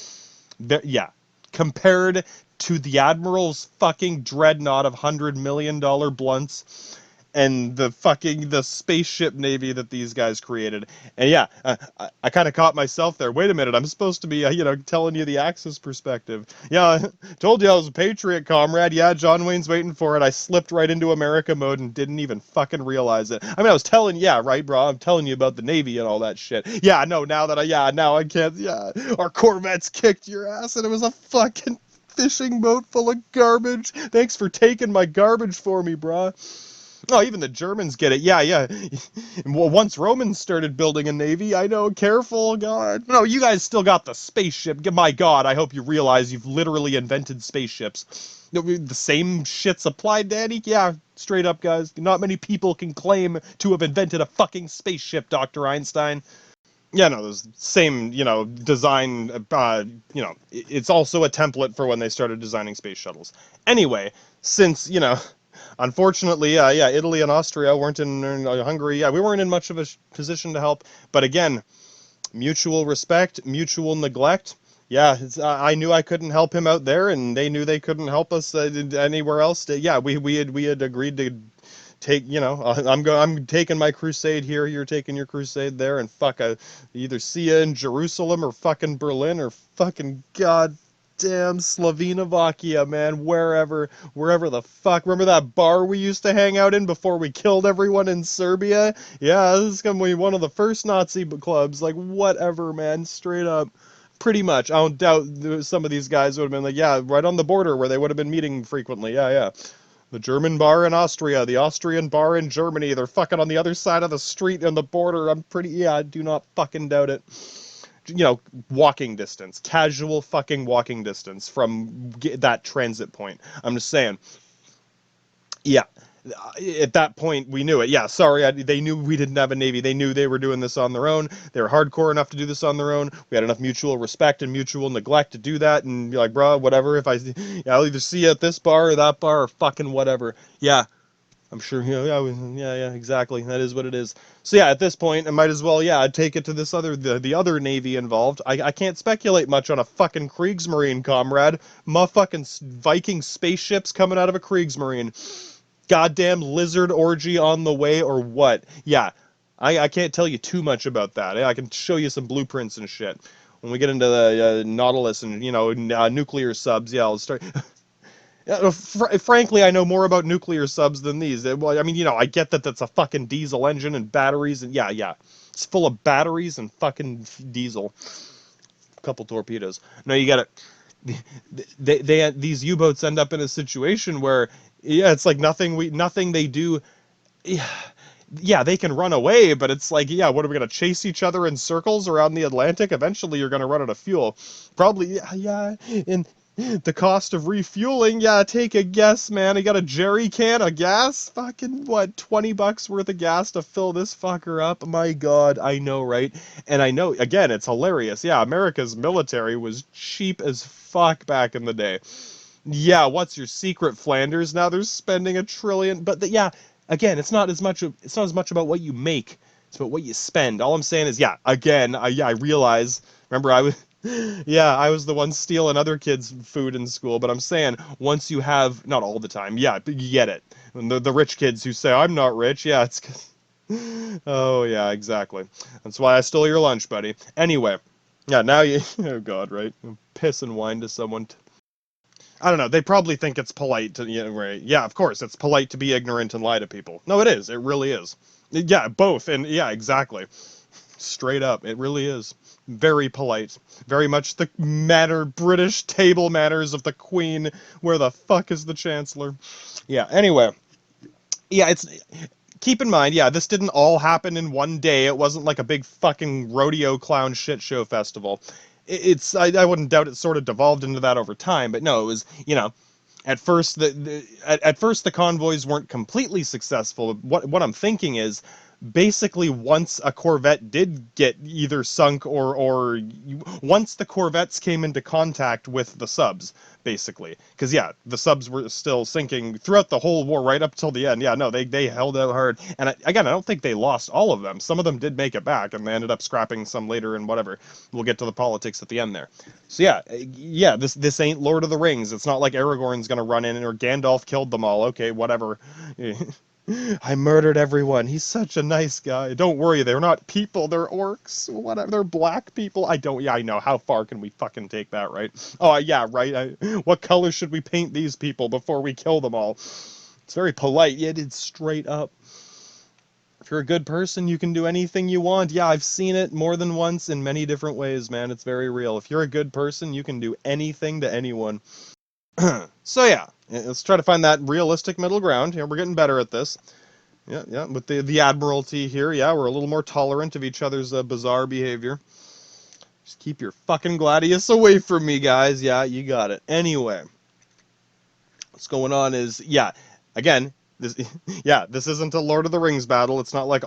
Yeah, compared to the Admiral's fucking dreadnought of $100 million blunts and the spaceship navy that these guys created. And yeah, I kind of caught myself there. Wait a minute, I'm supposed to be, telling you the Axis perspective. Yeah, told you I was a patriot, comrade. Yeah, John Wayne's waiting for it. I slipped right into America mode and didn't even fucking realize it. I mean, I was telling, yeah, right, bro? I'm telling you about the Navy and all that shit. Yeah, no, now I can't, yeah. Our Corvettes kicked your ass and it was a fucking fishing boat full of garbage. Thanks for taking my garbage for me, bro. Oh, even the Germans get it. Yeah. Well, once Romans started building a navy, I know, careful, God. No, you guys still got the spaceship. My God, I hope you realize you've literally invented spaceships. The same shit's applied to any... Yeah, straight up, guys. Not many people can claim to have invented a fucking spaceship, Dr. Einstein. Yeah, no, there's same, design, it's also a template for when they started designing space shuttles. Anyway, since, unfortunately, Italy and Austria weren't in Hungary. Yeah, we weren't in much of a position to help. But again, mutual respect, mutual neglect. Yeah, I knew I couldn't help him out there, and they knew they couldn't help us anywhere else. Yeah, we had agreed to take, I'm taking my crusade here, you're taking your crusade there, and fuck, I either see you in Jerusalem or fucking Berlin or fucking goddamn Slovenovakia, man, wherever the fuck. Remember that bar we used to hang out in before we killed everyone in Serbia? Yeah, this is gonna be one of the first Nazi clubs, like, whatever, man, straight up. Pretty much. I don't doubt some of these guys would have been like, yeah, right on the border where they would have been meeting frequently. Yeah. The German bar in Austria, the Austrian bar in Germany, they're fucking on the other side of the street on the border. I do not fucking doubt it. Walking distance, casual fucking walking distance from that transit point. I'm just saying. Yeah. At that point, we knew it. Yeah, sorry, they knew we didn't have a navy. They knew they were doing this on their own. They were hardcore enough to do this on their own. We had enough mutual respect and mutual neglect to do that, and be like, bro, whatever. I'll either see you at this bar or that bar or fucking whatever. Yeah, I'm sure. Yeah, exactly. That is what it is. So yeah, at this point, I might as well, I'd take it to this the other navy involved. I can't speculate much on a fucking Kriegsmarine, comrade. Motherfucking Viking spaceships coming out of a Kriegsmarine. Goddamn lizard orgy on the way or what? Yeah, I can't tell you too much about that. I can show you some blueprints and shit. When we get into the Nautilus and, nuclear subs, I'll start... Frankly, I know more about nuclear subs than these. Well, I mean, I get that that's a fucking diesel engine and batteries, and yeah. It's full of batteries and fucking diesel. A couple torpedoes. No, you gotta... These U-boats end up in a situation where... Yeah, it's like nothing they do. Yeah, they can run away, but it's like, what are we gonna chase each other in circles around the Atlantic? Eventually, you're gonna run out of fuel. Probably, and the cost of refueling. Yeah, take a guess, man. I got a jerry can of gas. Fucking what? $20 worth of gas to fill this fucker up. My God, I know, right? And I know, again, it's hilarious. Yeah, America's military was cheap as fuck back in the day. Yeah, what's your secret, Flanders? Now they're spending $1 trillion, but again, it's not as much about what you make, it's about what you spend. All I'm saying is, again, I realize. Remember, I was the one stealing other kids' food in school, but I'm saying once you have, not all the time, you get it. And the rich kids who say I'm not rich, it's 'cause, oh yeah, exactly. That's why I stole your lunch, buddy. Anyway, now you, oh God, right? Piss and wine to someone. I don't know, they probably think it's polite to, right? Yeah, of course, it's polite to be ignorant and lie to people. No, it is. It really is. Yeah, both. And yeah, exactly. Straight up. It really is. Very polite. Very much the British table manners of the Queen. Where the fuck is the Chancellor? Yeah, anyway. Yeah, keep in mind, this didn't all happen in one day. It wasn't like a big fucking rodeo clown shit show festival. I wouldn't doubt it sort of devolved into that over time, but no, it was, at first the convoys weren't completely successful. What I'm thinking is basically once a Corvette did get either sunk or once the Corvettes came into contact with the subs, basically. Because, yeah, the subs were still sinking throughout the whole war, right up till the end. Yeah, no, they held out hard. And again, I don't think they lost all of them. Some of them did make it back, and they ended up scrapping some later and whatever. We'll get to the politics at the end there. So yeah, this ain't Lord of the Rings. It's not like Aragorn's gonna run in or Gandalf killed them all. Okay, whatever. I murdered everyone. He's such a nice guy. Don't worry, they're not people, they're orcs. Whatever, they're black people. Yeah, I know. How far can we fucking take that, right? Oh, yeah, right. What color should we paint these people before we kill them all? It's very polite, yet it's straight up. If you're a good person, you can do anything you want. Yeah, I've seen it more than once in many different ways, man. It's very real. If you're a good person, you can do anything to anyone. So yeah, let's try to find that realistic middle ground. Yeah, we're getting better at this. Yeah, with the Admiralty here, yeah, we're a little more tolerant of each other's bizarre behavior. Just keep your fucking Gladius away from me, guys. Yeah, you got it. Anyway, what's going on is, yeah, again, this isn't a Lord of the Rings battle. It's not like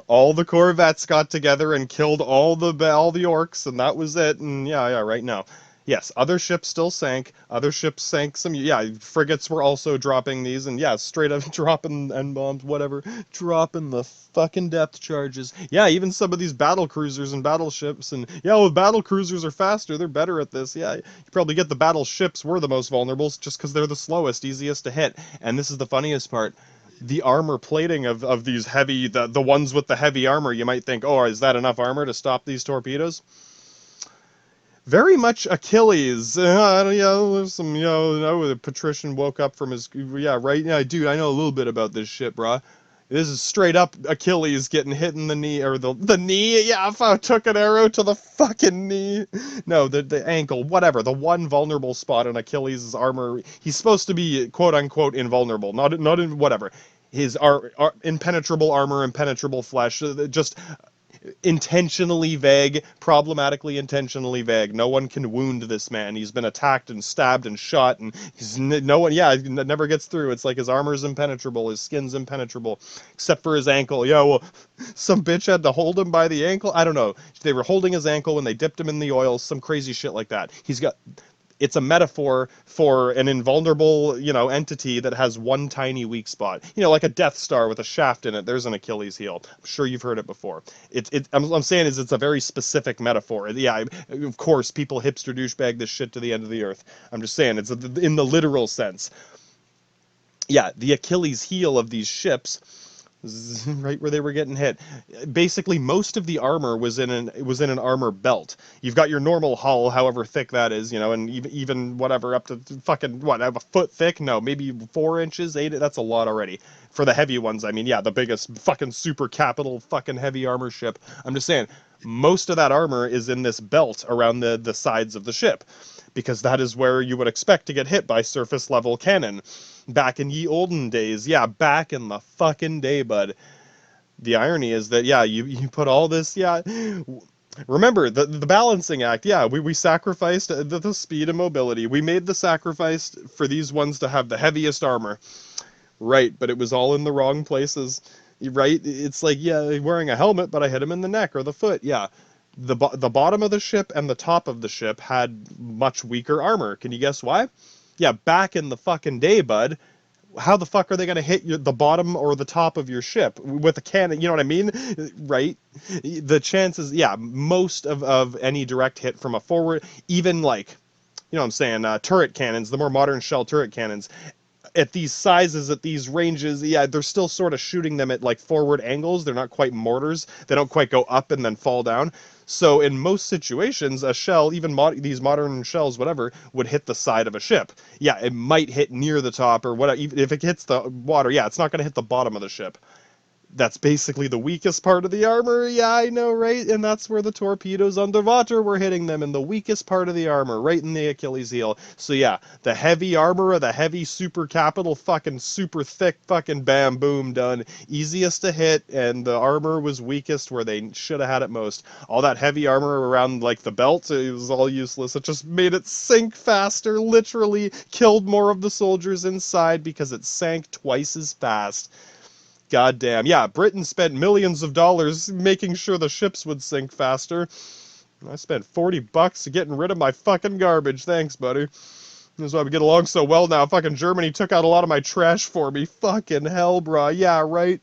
all the Corvettes got together and killed all the orcs, and that was it. And yeah, right now. Yes, other ships still sank. Other ships sank some. Yeah, frigates were also dropping these, and yeah, straight up dropping N-bombs, whatever, dropping the fucking depth charges. Yeah, even some of these battle cruisers and battleships, and yeah, well, battle cruisers are faster. They're better at this. Yeah, you probably get the battleships were the most vulnerable just because they're the slowest, easiest to hit. And this is the funniest part. The armor plating of these heavy, the ones with the heavy armor, you might think, oh, is that enough armor to stop these torpedoes? Very much Achilles. There's some, the patrician woke up from his, right, yeah, dude, I know a little bit about this shit, brah. This is straight up Achilles getting hit in the knee, or the knee, yeah, if I took an arrow to the fucking knee. No, the ankle, whatever, the one vulnerable spot in Achilles' armor. He's supposed to be, quote-unquote, invulnerable, not in, whatever. His impenetrable armor, impenetrable flesh, just intentionally vague, problematically intentionally vague. No one can wound this man. He's been attacked and stabbed and shot, and no one, never gets through. It's like his armor's impenetrable, his skin's impenetrable, except for his ankle. Yeah, well, some bitch had to hold him by the ankle. I don't know. They were holding his ankle when they dipped him in the oil, some crazy shit like that. It's a metaphor for an invulnerable, entity that has one tiny weak spot. Like a Death Star with a shaft in it. There's an Achilles heel. I'm sure you've heard it before. I'm saying it's a very specific metaphor. Yeah, of course, people hipster douchebag this shit to the end of the earth. I'm just saying it's in the literal sense. Yeah, the Achilles heel of these ships, right where they were getting hit. Basically, most of the armor was in an armor belt. You've got your normal hull, however thick that is, and even whatever up to fucking a foot thick. No, maybe 4 inches, 8. That's a lot already for the heavy ones. I mean, yeah, the biggest fucking super capital fucking heavy armor ship. I'm just saying, most of that armor is in this belt around the sides of the ship, because that is where you would expect to get hit by surface level cannon. Back in ye olden days. Yeah, back in the fucking day, bud. The irony is that, yeah, you put all this, yeah. Remember, the balancing act, yeah, we sacrificed the speed and mobility. We made the sacrifice for these ones to have the heaviest armor. Right, but it was all in the wrong places. Right? It's like, yeah, wearing a helmet, but I hit him in the neck or the foot. Yeah. The bottom of the ship and the top of the ship had much weaker armor. Can you guess why? Yeah, back in the fucking day, bud, how the fuck are they going to hit the bottom or the top of your ship with a cannon? You know what I mean? Right? The chances, yeah, most of any direct hit from a forward, even like, what I'm saying, turret cannons, the more modern shell turret cannons, at these sizes, at these ranges, yeah, they're still sort of shooting them at like forward angles. They're not quite mortars. They don't quite go up and then fall down. So in most situations, a shell, even these modern shells, whatever, would hit the side of a ship. Yeah, it might hit near the top or whatever. If it hits the water, yeah, it's not going to hit the bottom of the ship. That's basically the weakest part of the armor. Yeah, I know, right? And that's where the torpedoes underwater were hitting them, in the weakest part of the armor, right in the Achilles heel. So yeah, the heavy armor of the heavy super capital fucking super thick fucking bam boom done. Easiest to hit, and the armor was weakest where they should have had it most. All that heavy armor around like the belt, it was all useless. It just made it sink faster, literally killed more of the soldiers inside because it sank twice as fast. Goddamn. Yeah, Britain spent millions of dollars making sure the ships would sink faster. I spent $40 getting rid of my fucking garbage. Thanks, buddy. This is why we get along so well now. Fucking Germany took out a lot of my trash for me. Fucking hell, brah. Yeah, right?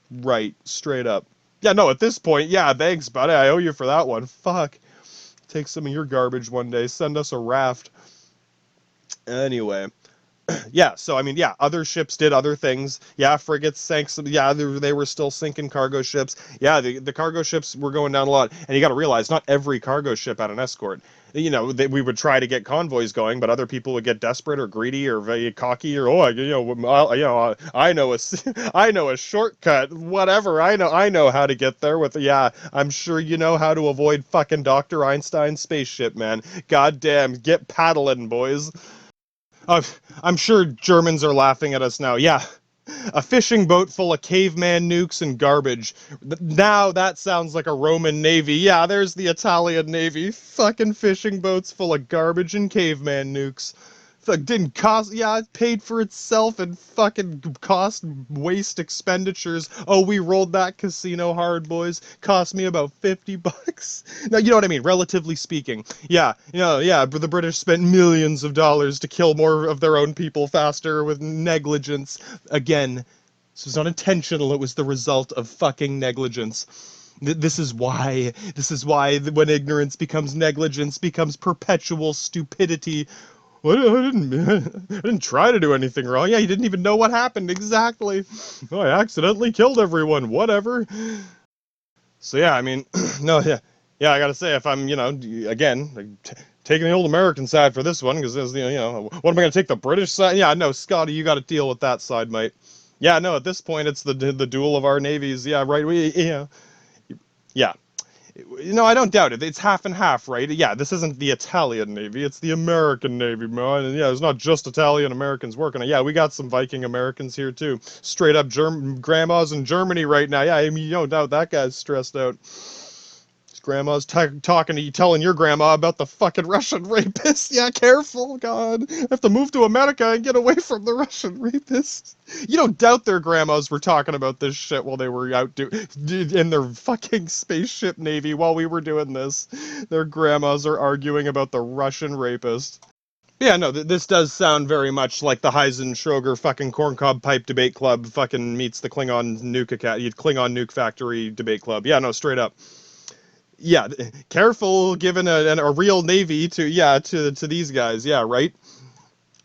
Right. Straight up. Yeah, no, at this point, yeah, thanks, buddy. I owe you for that one. Fuck. Take some of your garbage one day. Send us a raft. Anyway. Yeah, so I mean, yeah, other ships did other things. Yeah, frigates sank some. Yeah, they were still sinking cargo ships. Yeah, the cargo ships were going down a lot. And you got to realize, not every cargo ship had an escort. You know, we would try to get convoys going, but other people would get desperate or greedy or very cocky or I know I know a shortcut. Whatever, I know how to get there with. Yeah, I'm sure you know how to avoid fucking Dr. Einstein's spaceship, man. Goddamn, get paddling, boys. I'm sure Germans are laughing at us now. Yeah, a fishing boat full of caveman nukes and garbage. Now that sounds like a Roman navy. Yeah, there's the Italian navy. Fucking fishing boats full of garbage and caveman nukes. Didn't cost, yeah, it paid for itself and fucking cost waste expenditures. Oh, we rolled that casino hard, boys. Cost me about $50. Now, you know what I mean, relatively speaking. Yeah, but the British spent millions of dollars to kill more of their own people faster with negligence. Again, this was not intentional, it was the result of fucking negligence. This is why when ignorance becomes negligence, becomes perpetual stupidity. Well, I didn't try to do anything wrong. Yeah, you didn't even know what happened. Exactly. Oh, I accidentally killed everyone. Whatever. So yeah, I mean, no, yeah, I gotta say, if I'm, again, taking the old American side for this one, because what am I gonna take, the British side? Yeah, no, Scotty, you gotta deal with that side, mate. Yeah, no, at this point, it's the duel of our navies. Yeah, right. Yeah. No, I don't doubt it. It's half and half, right? Yeah, this isn't the Italian Navy, it's the American Navy, man. And yeah, it's not just Italian Americans working it. Yeah, we got some Viking Americans here, too. Straight up grandmas in Germany right now. Yeah, I mean, you don't doubt that guy's stressed out. Grandma's talking to you, telling your grandma about the fucking Russian rapists. Yeah, careful, God. I have to move to America and get away from the Russian rapists. You don't doubt their grandmas were talking about this shit while they were out in their fucking spaceship navy while we were doing this. Their grandmas are arguing about the Russian rapist. Yeah, no, this does sound very much like the Heisenschroger fucking corncob pipe debate club fucking meets the Klingon nuke factory debate club. Yeah, no, straight up. Yeah, careful giving a real navy to these guys. Yeah, right.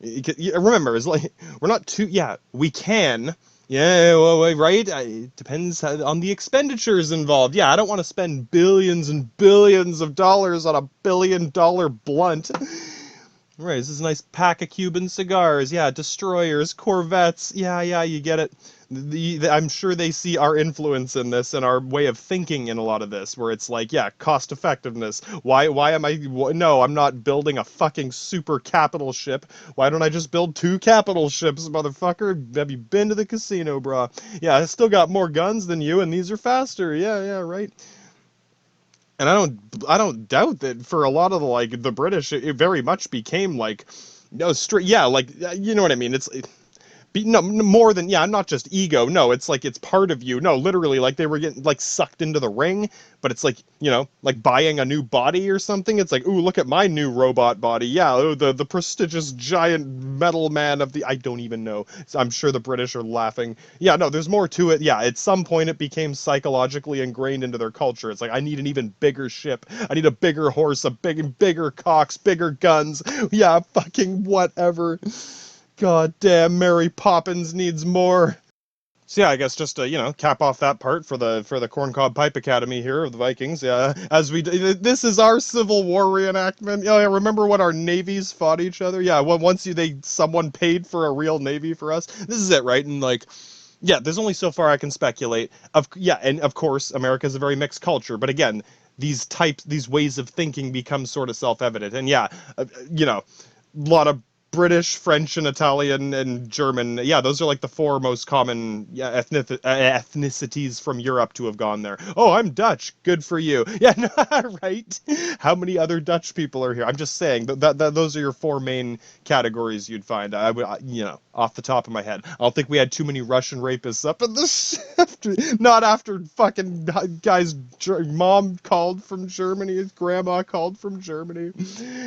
Remember, it's like we're not too. Yeah, we can. Yeah, well, right. It depends on the expenditures involved. Yeah, I don't want to spend billions and billions of dollars on a $1 billion blunt. Right, this is a nice pack of Cuban cigars. Yeah, destroyers, corvettes. Yeah, you get it. I'm sure they see our influence in this and our way of thinking in a lot of this, where it's like, yeah, cost effectiveness. Why am I? No, I'm not building a fucking super capital ship. Why don't I just build 2 capital ships, motherfucker? Have you been to the casino, brah? Yeah, I still got more guns than you, and these are faster. Yeah, right. And I don't doubt that for a lot of the British, it very much became like, straight, yeah, like, you know what I mean? It's no more than, yeah, not just ego. No, it's like it's part of you. No, literally, like they were getting like sucked into the ring, but it's like, like buying a new body or something. It's like, ooh, look at my new robot body. Yeah, the prestigious giant metal man of the, I don't even know. I'm sure the British are laughing. Yeah, no, there's more to it. Yeah, at some point it became psychologically ingrained into their culture. It's like, I need an even bigger ship. I need a bigger horse, bigger cocks, bigger guns. Yeah, fucking whatever. God damn, Mary Poppins needs more. So yeah, I guess just to, cap off that part for the Corncob Pipe Academy here of the Vikings. Yeah, this is our Civil War reenactment. Yeah, remember when our navies fought each other? Yeah, once someone paid for a real navy for us. This is it, right? And like, yeah, there's only so far I can speculate. And of course, America is a very mixed culture. But again, these ways of thinking become sort of self-evident. And yeah, a lot of British, French, and Italian, and German. Yeah, those are like the four most common ethnicities from Europe to have gone there. Oh, I'm Dutch. Good for you. Yeah, right? How many other Dutch people are here? I'm just saying that those are your four main categories you'd find. I would, off the top of my head. I don't think we had too many Russian rapists up in this. Not after fucking guy's mom called from Germany, his grandma called from Germany.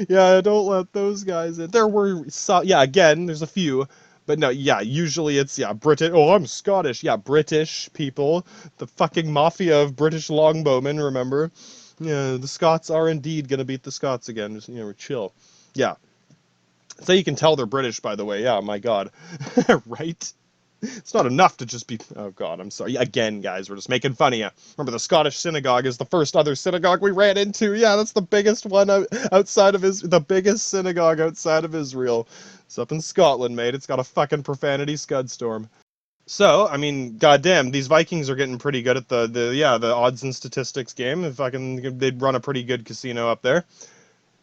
Yeah, don't let those guys in. There were, again, there's a few, but no, usually it's, British. Oh, I'm Scottish. Yeah, British people. The fucking mafia of British longbowmen, remember? Yeah, the Scots are indeed going to beat the Scots again. Just, chill. Yeah. So you can tell they're British, by the way. Yeah, my God. Right? It's not enough to just be... Oh, God, I'm sorry. Again, guys, we're just making fun of you. Remember, the Scottish synagogue is the first other synagogue we ran into. Yeah, that's the biggest one outside of Israel. The biggest synagogue outside of Israel. It's up in Scotland, mate. It's got a fucking profanity scudstorm. So, I mean, goddamn, these Vikings are getting pretty good at the odds and statistics game. They'd run a pretty good casino up there.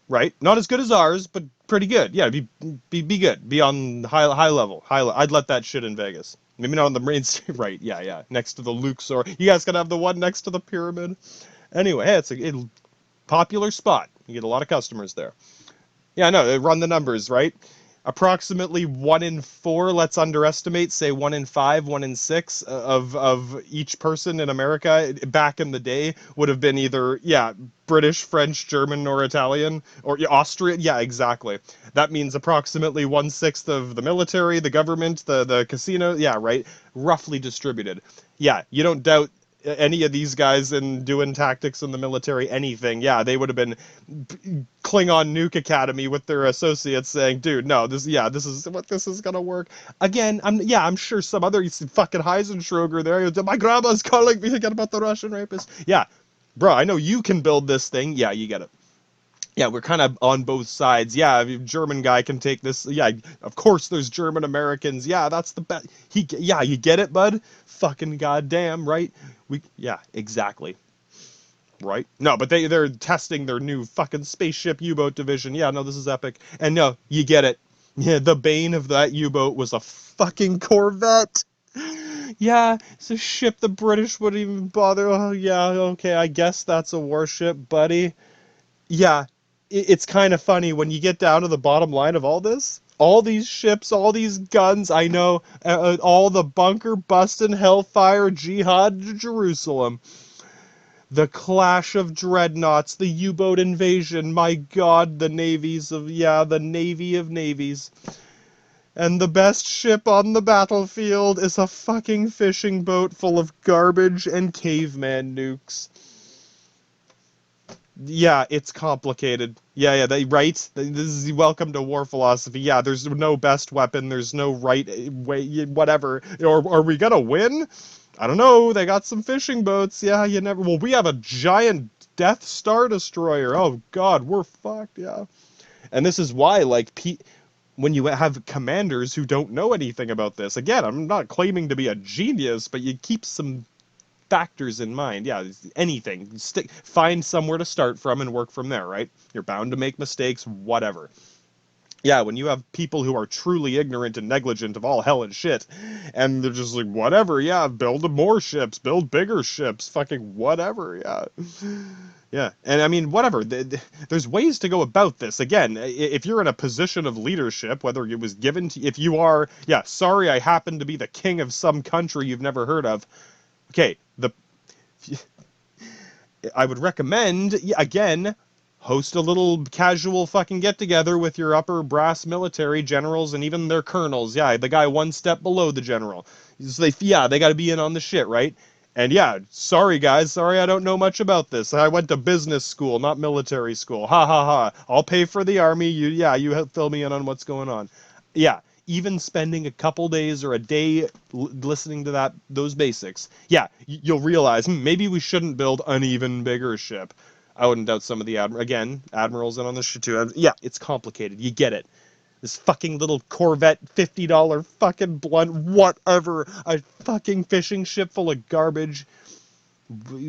Right? Not as good as ours, but pretty good. Yeah, be good. Be on high level. I'd let that shit in Vegas. Maybe not on the main street. Right, yeah. Next to the Luxor. You guys gotta have the one next to the pyramid. Anyway, hey, it's a popular spot. You get a lot of customers there. Yeah, no, run the numbers, right? Approximately 1 in 4, let's underestimate, say 1 in 5, 1 in 6 of each person in America back in the day would have been either, British, French, German, or Italian, or Austrian. Yeah, exactly. That means approximately 1/6 of the military, the government, the casino. Yeah, right. Roughly distributed. Yeah, you don't doubt any of these guys in doing tactics in the military, anything. Yeah, they would have been Klingon Nuke Academy with their associates saying, dude, no, this is what this is gonna work. Again, I'm sure some other fucking Heisenschroger there, my grandma's calling me again about the Russian rapist. Yeah, bro, I know you can build this thing. Yeah, you get it. Yeah, we're kind of on both sides. Yeah, if a German guy can take this. Yeah, of course there's German Americans. Yeah, that's the best. You get it, bud? Fucking goddamn, right? Exactly. Right? No, but they're testing their new fucking spaceship U-boat division. Yeah, no, this is epic. And no, you get it. Yeah, the bane of that U-boat was a fucking Corvette. Yeah, it's a ship the British wouldn't even bother. Oh, yeah, okay, I guess that's a warship, buddy. Yeah, it's kind of funny when you get down to the bottom line of all this. All these ships, all these guns, I know, all the bunker busting hellfire jihad to Jerusalem. The clash of dreadnoughts, the U-boat invasion, my God, the Navy of navies. And the best ship on the battlefield is a fucking fishing boat full of garbage and caveman nukes. Yeah, it's complicated. Yeah, right? This is welcome to war philosophy. Yeah, there's no best weapon, there's no right way, whatever. Or are we gonna win? I don't know, they got some fishing boats. Yeah, well, we have a giant Death Star destroyer. Oh, God, we're fucked, yeah. And this is why, when you have commanders who don't know anything about this, again, I'm not claiming to be a genius, but you keep some factors in mind. Yeah, anything. Find somewhere to start from and work from there, right? You're bound to make mistakes, whatever. Yeah, when you have people who are truly ignorant and negligent of all hell and shit, and they're just like, whatever, yeah, build more ships, build bigger ships, fucking whatever, yeah. Yeah, and I mean, whatever, there's ways to go about this. Again, if you're in a position of leadership, whether it was given to, if you are, sorry, I happen to be the king of some country you've never heard of, okay, I would recommend, again, host a little casual fucking get-together with your upper brass military generals and even their colonels. Yeah, the guy one step below the general. So they got to be in on the shit, right? And yeah, sorry guys, sorry I don't know much about this. I went to business school, not military school. Ha ha ha. I'll pay for the army. You fill me in on what's going on. Yeah. Even spending a couple days or a day listening to those basics, you'll realize maybe we shouldn't build an even bigger ship. I wouldn't doubt some of the admirals in on this shit too. Yeah, it's complicated. You get it. This fucking little Corvette $50 fucking blunt, whatever, a fucking fishing ship full of garbage,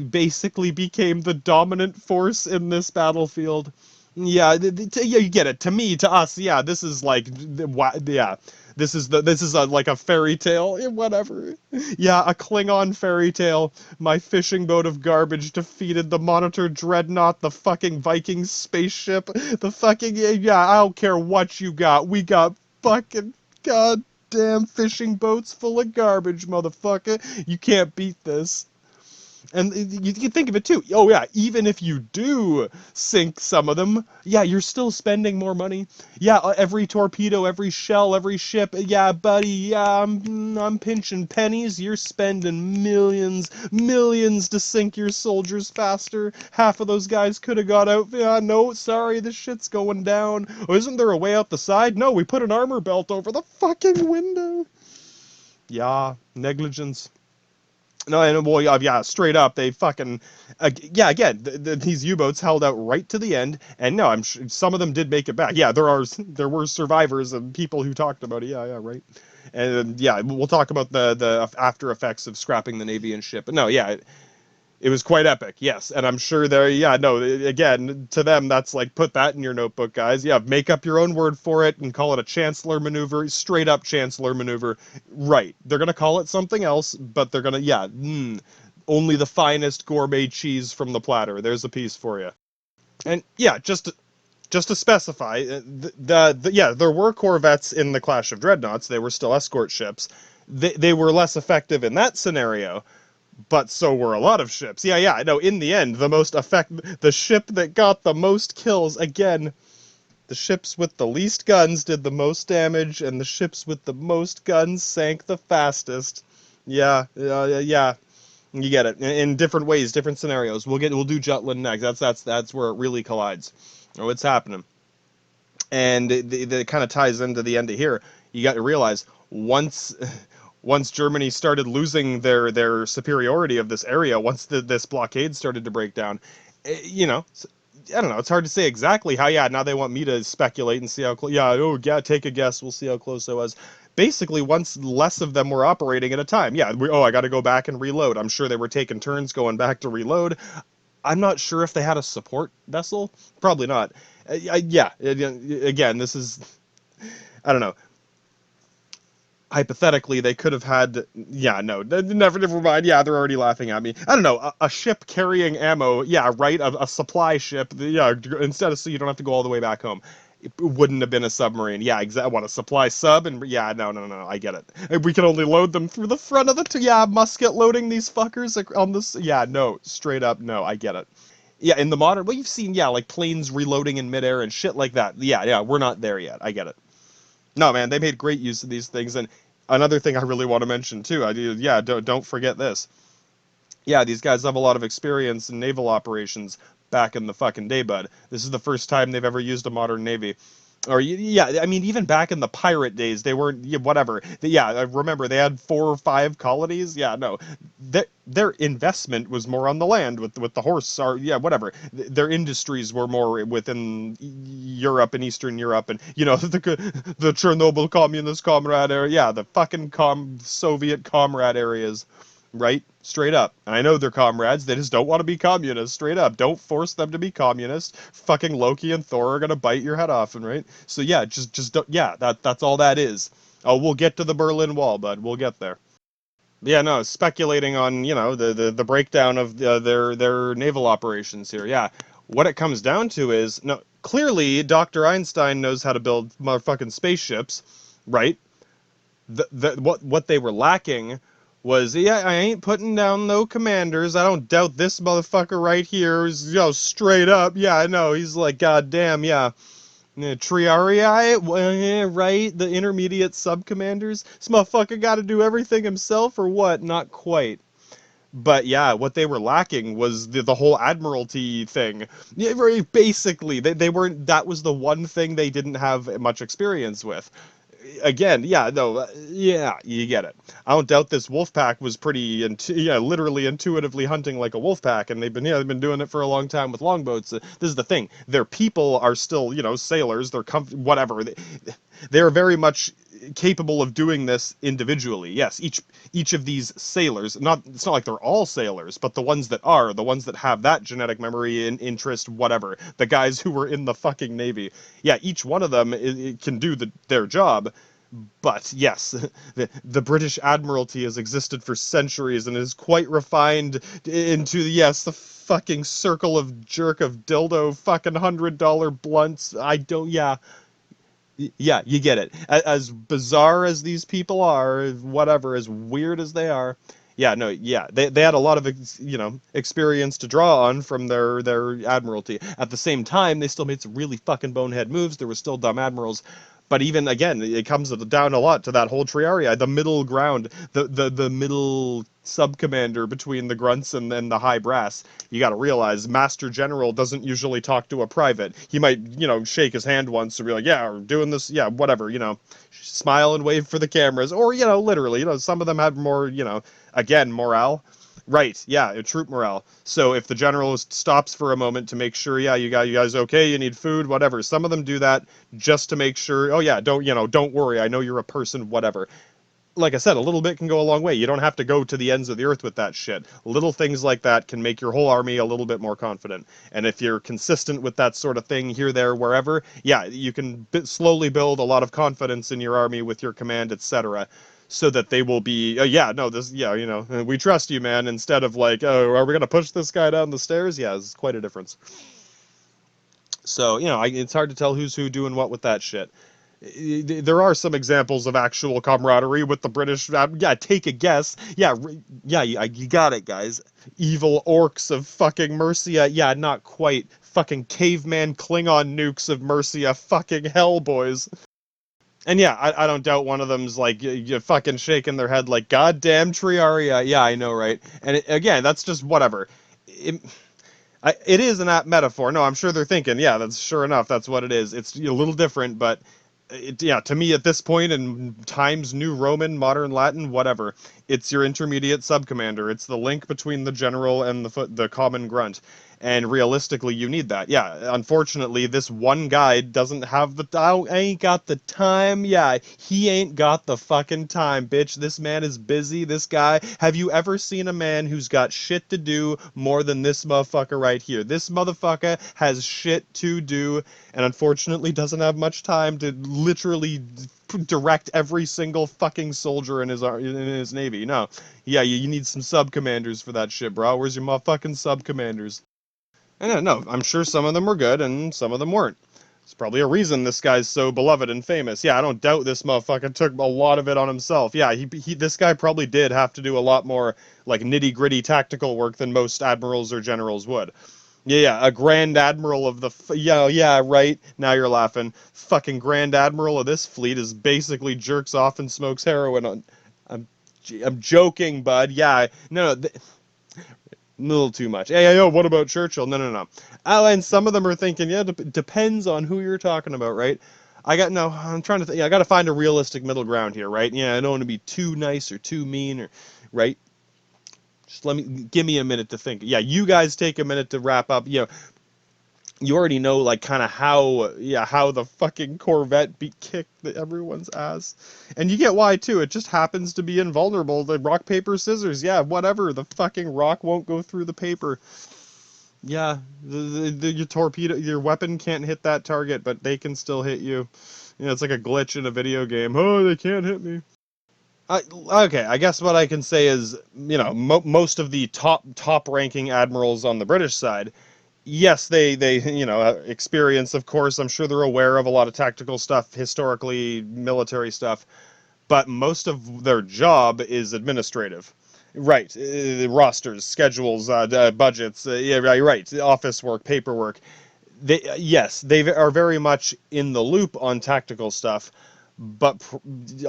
basically became the dominant force in this battlefield. Yeah, yeah, you get it. To me, to us, yeah, this is like, yeah, this is like a fairy tale, whatever. Yeah, a Klingon fairy tale. My fishing boat of garbage defeated the Monitor Dreadnought, the fucking Viking spaceship, the fucking, yeah, I don't care what you got. We got fucking goddamn fishing boats full of garbage, motherfucker. You can't beat this. And you can think of it too. Oh yeah, even if you do sink some of them, yeah, you're still spending more money. Yeah, every torpedo, every shell, every ship. Yeah, buddy. Yeah, I'm pinching pennies. You're spending millions, millions to sink your soldiers faster. Half of those guys could have got out. Yeah, no, sorry, this shit's going down. Oh, isn't there a way out the side? No, we put an armor belt over the fucking window. Yeah, negligence. No, and well, yeah, straight up, they fucking, yeah, again, these U-boats held out right to the end, and no, I'm sure some of them did make it back. Yeah, there were survivors and people who talked about it. Yeah, yeah, right. And yeah, we'll talk about the after effects of scrapping the Navy and ship. But no, yeah, it was quite epic, yes, and I'm sure they're, yeah, no, again, to them, that's like, put that in your notebook, guys. Yeah, make up your own word for it and call it a Chancellor maneuver, straight up Chancellor maneuver. Right, they're gonna call it something else, but they're gonna, yeah, only the finest gourmet cheese from the platter. There's a piece for you. And yeah, just to specify, yeah, there were corvettes in the Clash of Dreadnoughts. They were still escort ships. They were less effective in that scenario, but so were a lot of ships. Yeah, yeah, no, in the end, the ship that got the most kills, again, the ships with the least guns did the most damage, and the ships with the most guns sank the fastest. Yeah, yeah, you get it. In different ways, different scenarios. We'll do Jutland next. That's where it really collides. Oh, it's happening. And it kind of ties into the end of here. You got to realize, once Germany started losing their superiority of this area, once this blockade started to break down, you know, I don't know. It's hard to say exactly how. Yeah, now they want me to speculate and see how close. Yeah, oh yeah, take a guess. We'll see how close I was. Basically, once less of them were operating at a time. Yeah, I got to go back and reload. I'm sure they were taking turns going back to reload. I'm not sure if they had a support vessel. Probably not. Yeah, again, this is, I don't know. Hypothetically, they could have had, yeah, no, never mind. Yeah, they're already laughing at me. I don't know, a ship carrying ammo. Yeah, right, a supply ship. Yeah, instead of, so you don't have to go all the way back home. It wouldn't have been a submarine. Yeah, exactly. What, a supply sub? And yeah, no, I get it. We can only load them through the front of the, yeah, musket loading these fuckers on this. Yeah, no, straight up, no, I get it. Yeah, in the modern, well, you've seen, yeah, like planes reloading in midair and shit like that. Yeah, we're not there yet. I get it. No, man, they made great use of these things. And another thing I really want to mention too, yeah, don't forget this. Yeah, these guys have a lot of experience in naval operations back in the fucking day, bud. This is the first time they've ever used a modern navy. Or yeah, I mean, even back in the pirate days, they weren't, yeah, whatever. Yeah, I remember they had 4 or 5 colonies. Yeah, no, their investment was more on the land with the horse. Or yeah, whatever. Their industries were more within Europe and Eastern Europe, and you know the Chernobyl communist comrade area. Yeah, the fucking Soviet comrade areas. Right? Straight up. And I know they're comrades, they just don't want to be communists. Straight up. Don't force them to be communist. Fucking Loki and Thor are gonna bite your head off, and right? So yeah, just don't, yeah, that's all that is. Oh, we'll get to the Berlin Wall, bud. We'll get there. Yeah, no, speculating on, you know, the breakdown of their naval operations here. Yeah. What it comes down to is, no, clearly Dr. Einstein knows how to build motherfucking spaceships, right? What they were lacking was, yeah, I ain't putting down no commanders. I don't doubt this motherfucker right here is, you know, straight up. Yeah, I know. He's like, goddamn, yeah. Triarii, well, yeah, right? The intermediate sub-commanders. This motherfucker got to do everything himself or what? Not quite. But yeah, what they were lacking was the whole admiralty thing. Yeah, basically, they weren't. That was the one thing they didn't have much experience with. Again, yeah, no, yeah, you get it. I don't doubt this wolf pack was pretty, yeah, literally intuitively hunting like a wolf pack, and they've been doing it for a long time with longboats. This is the thing; their people are still, you know, sailors. They're whatever. they're very much capable of doing this individually. Yes, each of these sailors, it's not like they're all sailors, but the ones that have that genetic memory and interest, whatever, the guys who were in the fucking Navy, yeah, each one of them can do their job. But yes, the British Admiralty has existed for centuries and is quite refined into, yes, the fucking circle of jerk of dildo fucking $100 blunts. Yeah, you get it. As bizarre as these people are, whatever, as weird as they are, yeah, no, yeah, they had a lot of experience to draw on from their admiralty. At the same time, they still made some really fucking bonehead moves. There were still dumb admirals, but even again, it comes down a lot to that whole Triarii, the middle ground, the middle sub-commander between the grunts and then the high brass. You got to realize Master General doesn't usually talk to a private. He might, shake his hand once and be like, yeah, we're doing this, yeah, whatever, smile and wave for the cameras, or, literally, some of them have more, again, morale. Right, yeah, troop morale. So if the general stops for a moment to make sure, yeah, you guys okay, you need food, whatever. Some of them do that just to make sure, oh yeah, don't worry, I know you're a person, whatever. Like I said, a little bit can go a long way. You don't have to go to the ends of the earth with that shit. Little things like that can make your whole army a little bit more confident. And if you're consistent with that sort of thing here, there, wherever, yeah, you can slowly build a lot of confidence in your army with your command, etc., so that they will be, we trust you, man, instead of like, oh, are we going to push this guy down the stairs? Yeah, it's quite a difference. So, it's hard to tell who's who doing what with that shit. There are some examples of actual camaraderie with the British. Yeah, take a guess. Yeah, you got it, guys. Evil orcs of fucking Mercia. Yeah, not quite. Fucking caveman Klingon nukes of Mercia. Fucking hell, boys. And yeah, I don't doubt one of them's like you fucking shaking their head like, goddamn Triarii. Yeah, I know, right? And again, that's just whatever. It is an apt metaphor. No, I'm sure they're thinking, yeah, that's sure enough, that's what it is. It's a little different, but to me at this point in Times New Roman, modern Latin, whatever, it's your intermediate sub-commander. It's the link between the general and the common grunt. And realistically, you need that. Yeah, unfortunately, this one guy doesn't have ain't got the time. Yeah, he ain't got the fucking time, bitch. This man is busy. This guy. Have you ever seen a man who's got shit to do more than this motherfucker right here? This motherfucker has shit to do, and unfortunately doesn't have much time to literally direct every single fucking soldier in his navy. No. Yeah, you need some sub-commanders for that shit, bro. Where's your motherfucking sub-commanders? And no, I'm sure some of them were good and some of them weren't. It's probably a reason this guy's so beloved and famous. Yeah, I don't doubt this motherfucker took a lot of it on himself. Yeah, this guy probably did have to do a lot more like nitty-gritty tactical work than most admirals or generals would. Yeah, a Grand Admiral of the... yeah, right. Now you're laughing. Fucking Grand Admiral of this fleet is basically jerks off and smokes heroin on... I'm joking, bud. Yeah, no, a little too much. Hey, what about Churchill? No. Oh, and some of them are thinking, yeah, depends on who you're talking about, right? I'm trying to think. I got to find a realistic middle ground here, right? Yeah, I don't want to be too nice or too mean, or right? Just give me a minute to think. Yeah, you guys take a minute to wrap up. You already know, like, kind of how the fucking Corvette kicked everyone's ass. And you get why, too. It just happens to be invulnerable. The rock, paper, scissors. Yeah, whatever. The fucking rock won't go through the paper. Yeah, your torpedo, your weapon can't hit that target, but they can still hit you. It's like a glitch in a video game. Oh, they can't hit me. Okay, I guess what I can say is, most of the top-ranking admirals on the British side, yes, they experience, of course. I'm sure they're aware of a lot of tactical stuff, historically, military stuff, but most of their job is administrative. Right, rosters, schedules, budgets, yeah, right, office work, paperwork. They are very much in the loop on tactical stuff, but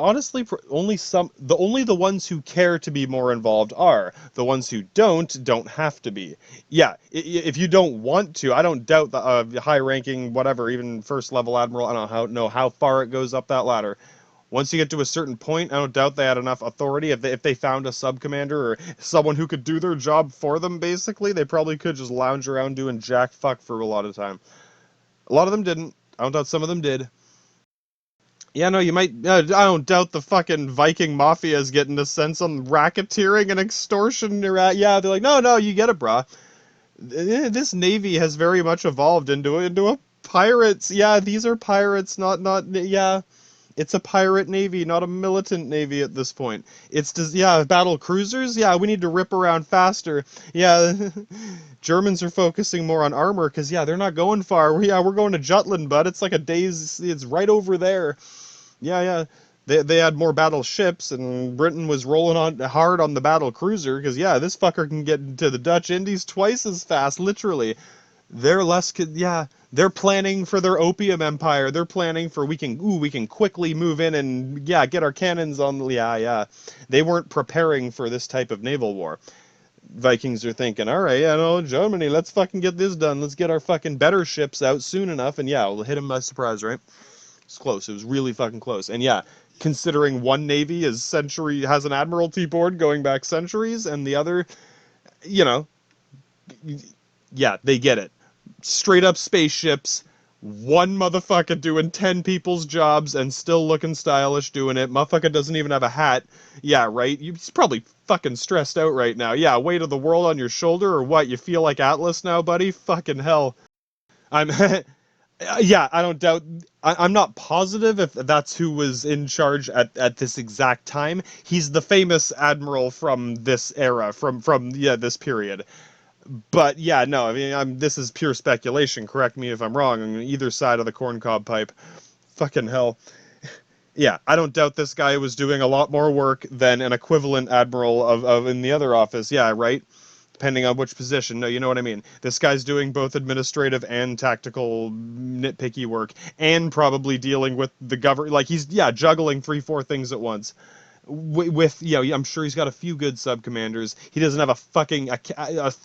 honestly, only the ones who care to be more involved are. The ones who don't have to be. Yeah, if you don't want to, I don't doubt the high-ranking, whatever, even first-level admiral, I don't know how far it goes up that ladder. Once you get to a certain point, I don't doubt they had enough authority. If they found a sub-commander or someone who could do their job for them, basically, they probably could just lounge around doing jack fuck for a lot of time. A lot of them didn't. I don't doubt some of them did. Yeah, no, you might. I don't doubt the fucking Viking mafia is getting a sense on racketeering and extortion. Yeah, they're like, no, no, you get it, brah. This navy has very much evolved into a pirates. Yeah, these are pirates, not. Yeah, it's a pirate navy, not a militant navy at this point. It's just, yeah, battle cruisers. Yeah, we need to rip around faster. Yeah, Germans are focusing more on armor because yeah, they're not going far. Yeah, we're going to Jutland, bud. It's like a day's. It's right over there. Yeah, yeah. They had more battleships, and Britain was rolling on hard on the battle cruiser because yeah, this fucker can get into the Dutch Indies twice as fast, literally. They're less, yeah. They're planning for their opium empire. They're planning for we can quickly move in and yeah, get our cannons on. Yeah, yeah. They weren't preparing for this type of naval war. Vikings are thinking, all right, yeah, no, Germany, let's fucking get this done. Let's get our fucking better ships out soon enough, and yeah, we'll hit them by surprise, right? It's close. It was really fucking close. And yeah, considering one navy has an admiralty board going back centuries, and the other, you know, yeah, they get it. Straight up spaceships, one motherfucker doing 10 people's jobs and still looking stylish doing it. Motherfucker doesn't even have a hat. Yeah, right? He's probably fucking stressed out right now. Yeah, weight of the world on your shoulder or what? You feel like Atlas now, buddy? Fucking hell. I'm yeah, I don't doubt. I'm not positive if that's who was in charge at this exact time. He's the famous admiral from this era, from yeah, this period. But yeah, no, I mean, this is pure speculation. Correct me if I'm wrong on either side of the corncob pipe. Fucking hell. Yeah, I don't doubt this guy was doing a lot more work than an equivalent admiral of in the other office. Yeah, right? Depending on which position. No, you know what I mean. This guy's doing both administrative and tactical nitpicky work, and probably dealing with the government. Like he's yeah juggling 3-4 things at once. With you know, I'm sure he's got a few good sub commanders. He doesn't have a fucking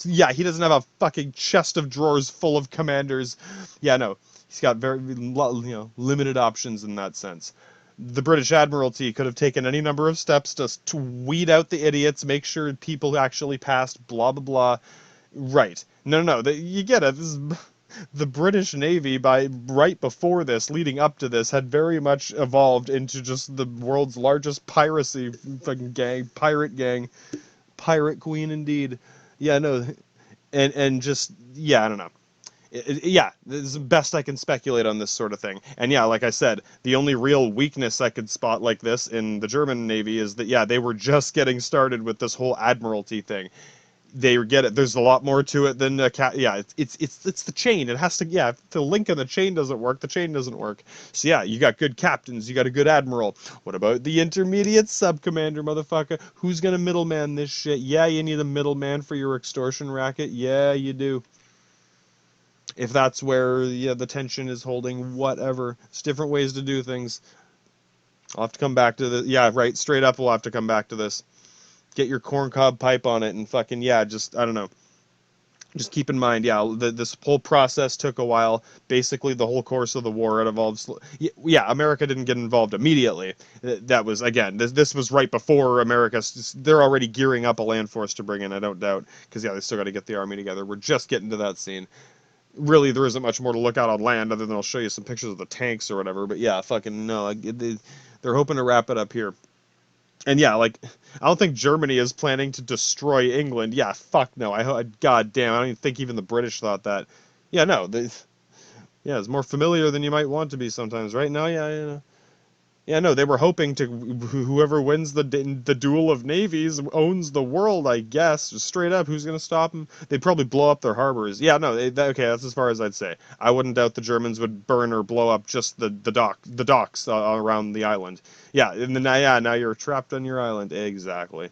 yeah, he doesn't have a fucking chest of drawers full of commanders. Yeah, no, he's got very limited options in that sense. The British Admiralty could have taken any number of steps just to weed out the idiots, make sure people actually passed, blah, blah, blah. Right. No, no, you get it. The British Navy, right before this, leading up to this, had very much evolved into just the world's largest piracy fucking gang, pirate queen indeed. Yeah, no, and just, yeah, I don't know. Yeah, this is the best I can speculate on this sort of thing. And yeah, like I said, the only real weakness I could spot like this in the German Navy is that, yeah, they were just getting started with this whole admiralty thing. They get it. There's a lot more to it than yeah, it's the chain. It has to, yeah, if the link in the chain doesn't work, the chain doesn't work. So yeah, you got good captains, you got a good admiral. What about the intermediate sub-commander, motherfucker? Who's gonna middleman this shit? Yeah, you need a middleman for your extortion racket. Yeah, you do. If that's where yeah, the tension is holding, whatever. It's different ways to do things. I'll have to come back to the yeah, right, straight up we'll have to come back to this. Get your corncob pipe on it and fucking yeah, just I don't know. Just keep in mind, yeah, this whole process took a while. Basically, the whole course of the war it evolved. Yeah, America didn't get involved immediately. That was again, this was right before America. They're already gearing up a land force to bring in. I don't doubt, because yeah, they still got to get the army together. We're just getting to that scene. Really, there isn't much more to look at on land other than I'll show you some pictures of the tanks or whatever. But yeah, fucking no, they're hoping to wrap it up here. And yeah, like I don't think Germany is planning to destroy England. Yeah, fuck no. God damn, I don't even think even the British thought that. Yeah, no, yeah, it's more familiar than you might want to be sometimes, right? No, yeah, yeah. Yeah, no, they were hoping to whoever wins the duel of navies owns the world, I guess. Just straight up, who's going to stop them? They'd probably blow up their harbors. Yeah, no, okay, that's as far as I'd say. I wouldn't doubt the Germans would burn or blow up just the docks around the island. Yeah, and then yeah, now you're trapped on your island. Exactly.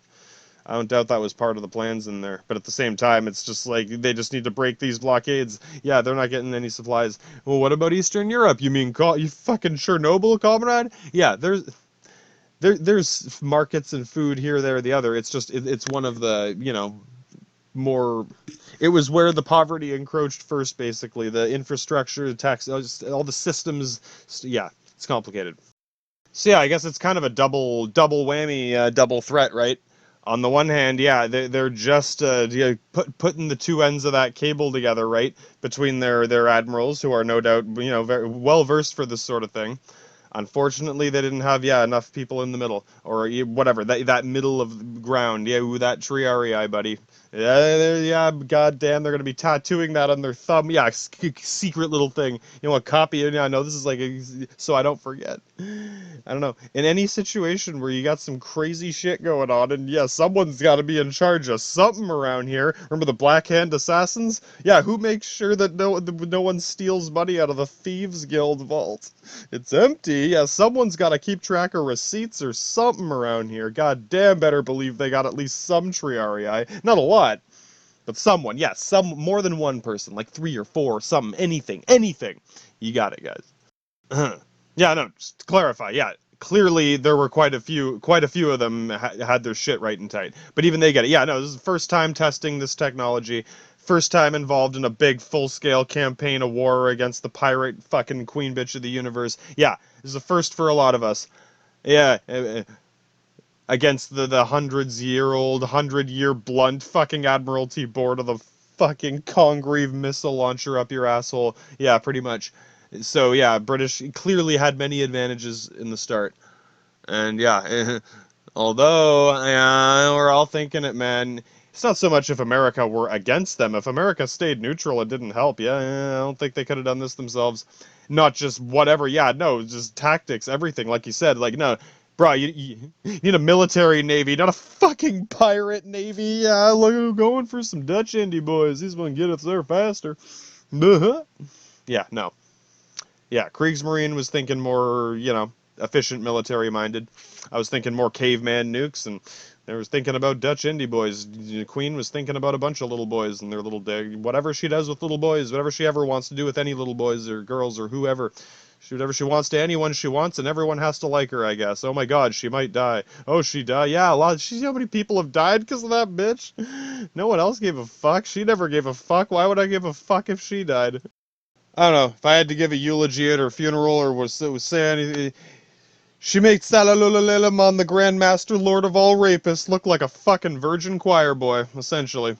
I don't doubt that was part of the plans in there. But at the same time, it's just like they just need to break these blockades. Yeah, they're not getting any supplies. Well, what about Eastern Europe? You mean you fucking Chernobyl, comrade? Yeah, there's markets and food here, there, the other. It's just it's one of the more. It was where the poverty encroached first, basically. The infrastructure, the tax, all the systems. Yeah, it's complicated. So yeah, I guess it's kind of a double whammy, double threat, right? On the one hand, yeah, they're just putting the two ends of that cable together, right, between their admirals, who are no doubt very well versed for this sort of thing. Unfortunately, they didn't have, enough people in the middle, or whatever, that middle of ground. Yeah, ooh, that Triarii, buddy. Yeah, goddamn, they're gonna be tattooing that on their thumb. Yeah, secret little thing. You know what? Copy it. I know this is like so I don't forget. I don't know. In any situation where you got some crazy shit going on, and yeah, someone's got to be in charge of something around here. Remember the Black Hand Assassins? Yeah, who makes sure that no one steals money out of the Thieves Guild vault? It's empty. Yeah, someone's got to keep track of receipts or something around here. God damn, better believe they got at least some Triarii. Not a lot, but someone. Yeah, some more than one person, like 3 or 4, something, anything. You got it, guys. Yeah, no, just to clarify. Yeah, clearly there were quite a few of them had their shit right and tight. But even they get it. Yeah, no, this is the first time testing this technology. First time involved in a big full-scale campaign of war against the pirate fucking queen bitch of the universe. Yeah, this is a first for a lot of us. Yeah, against the hundred-year blunt fucking Admiralty board of the fucking Congreve missile launcher up your asshole. Yeah, pretty much. So yeah, British clearly had many advantages in the start. And yeah, although we're all thinking it, man. It's not so much if America were against them. If America stayed neutral, it didn't help. Yeah, I don't think they could have done this themselves. Not just whatever. Yeah, no, just tactics, everything. Like you said, like no, bro, you need a military navy, not a fucking pirate navy. Yeah, look, going for some Dutch indie boys. These one get us there faster. Yeah, no. Yeah, Kriegsmarine was thinking more, efficient military minded. I was thinking more caveman nukes, and they was thinking about Dutch indie boys. The Queen was thinking about a bunch of little boys and their little whatever she does with little boys, whatever she ever wants to do with any little boys or girls or whoever. Whatever she wants to anyone she wants, and everyone has to like her, I guess. Oh my god, she might die. Oh, she died. Yeah, a lot. See how many people have died because of that bitch? No one else gave a fuck. She never gave a fuck. Why would I give a fuck if she died? I don't know. If I had to give a eulogy at her funeral or was say anything, she makes Salalulalam, the Grand Master Lord of all rapists, look like a fucking virgin choir boy, essentially.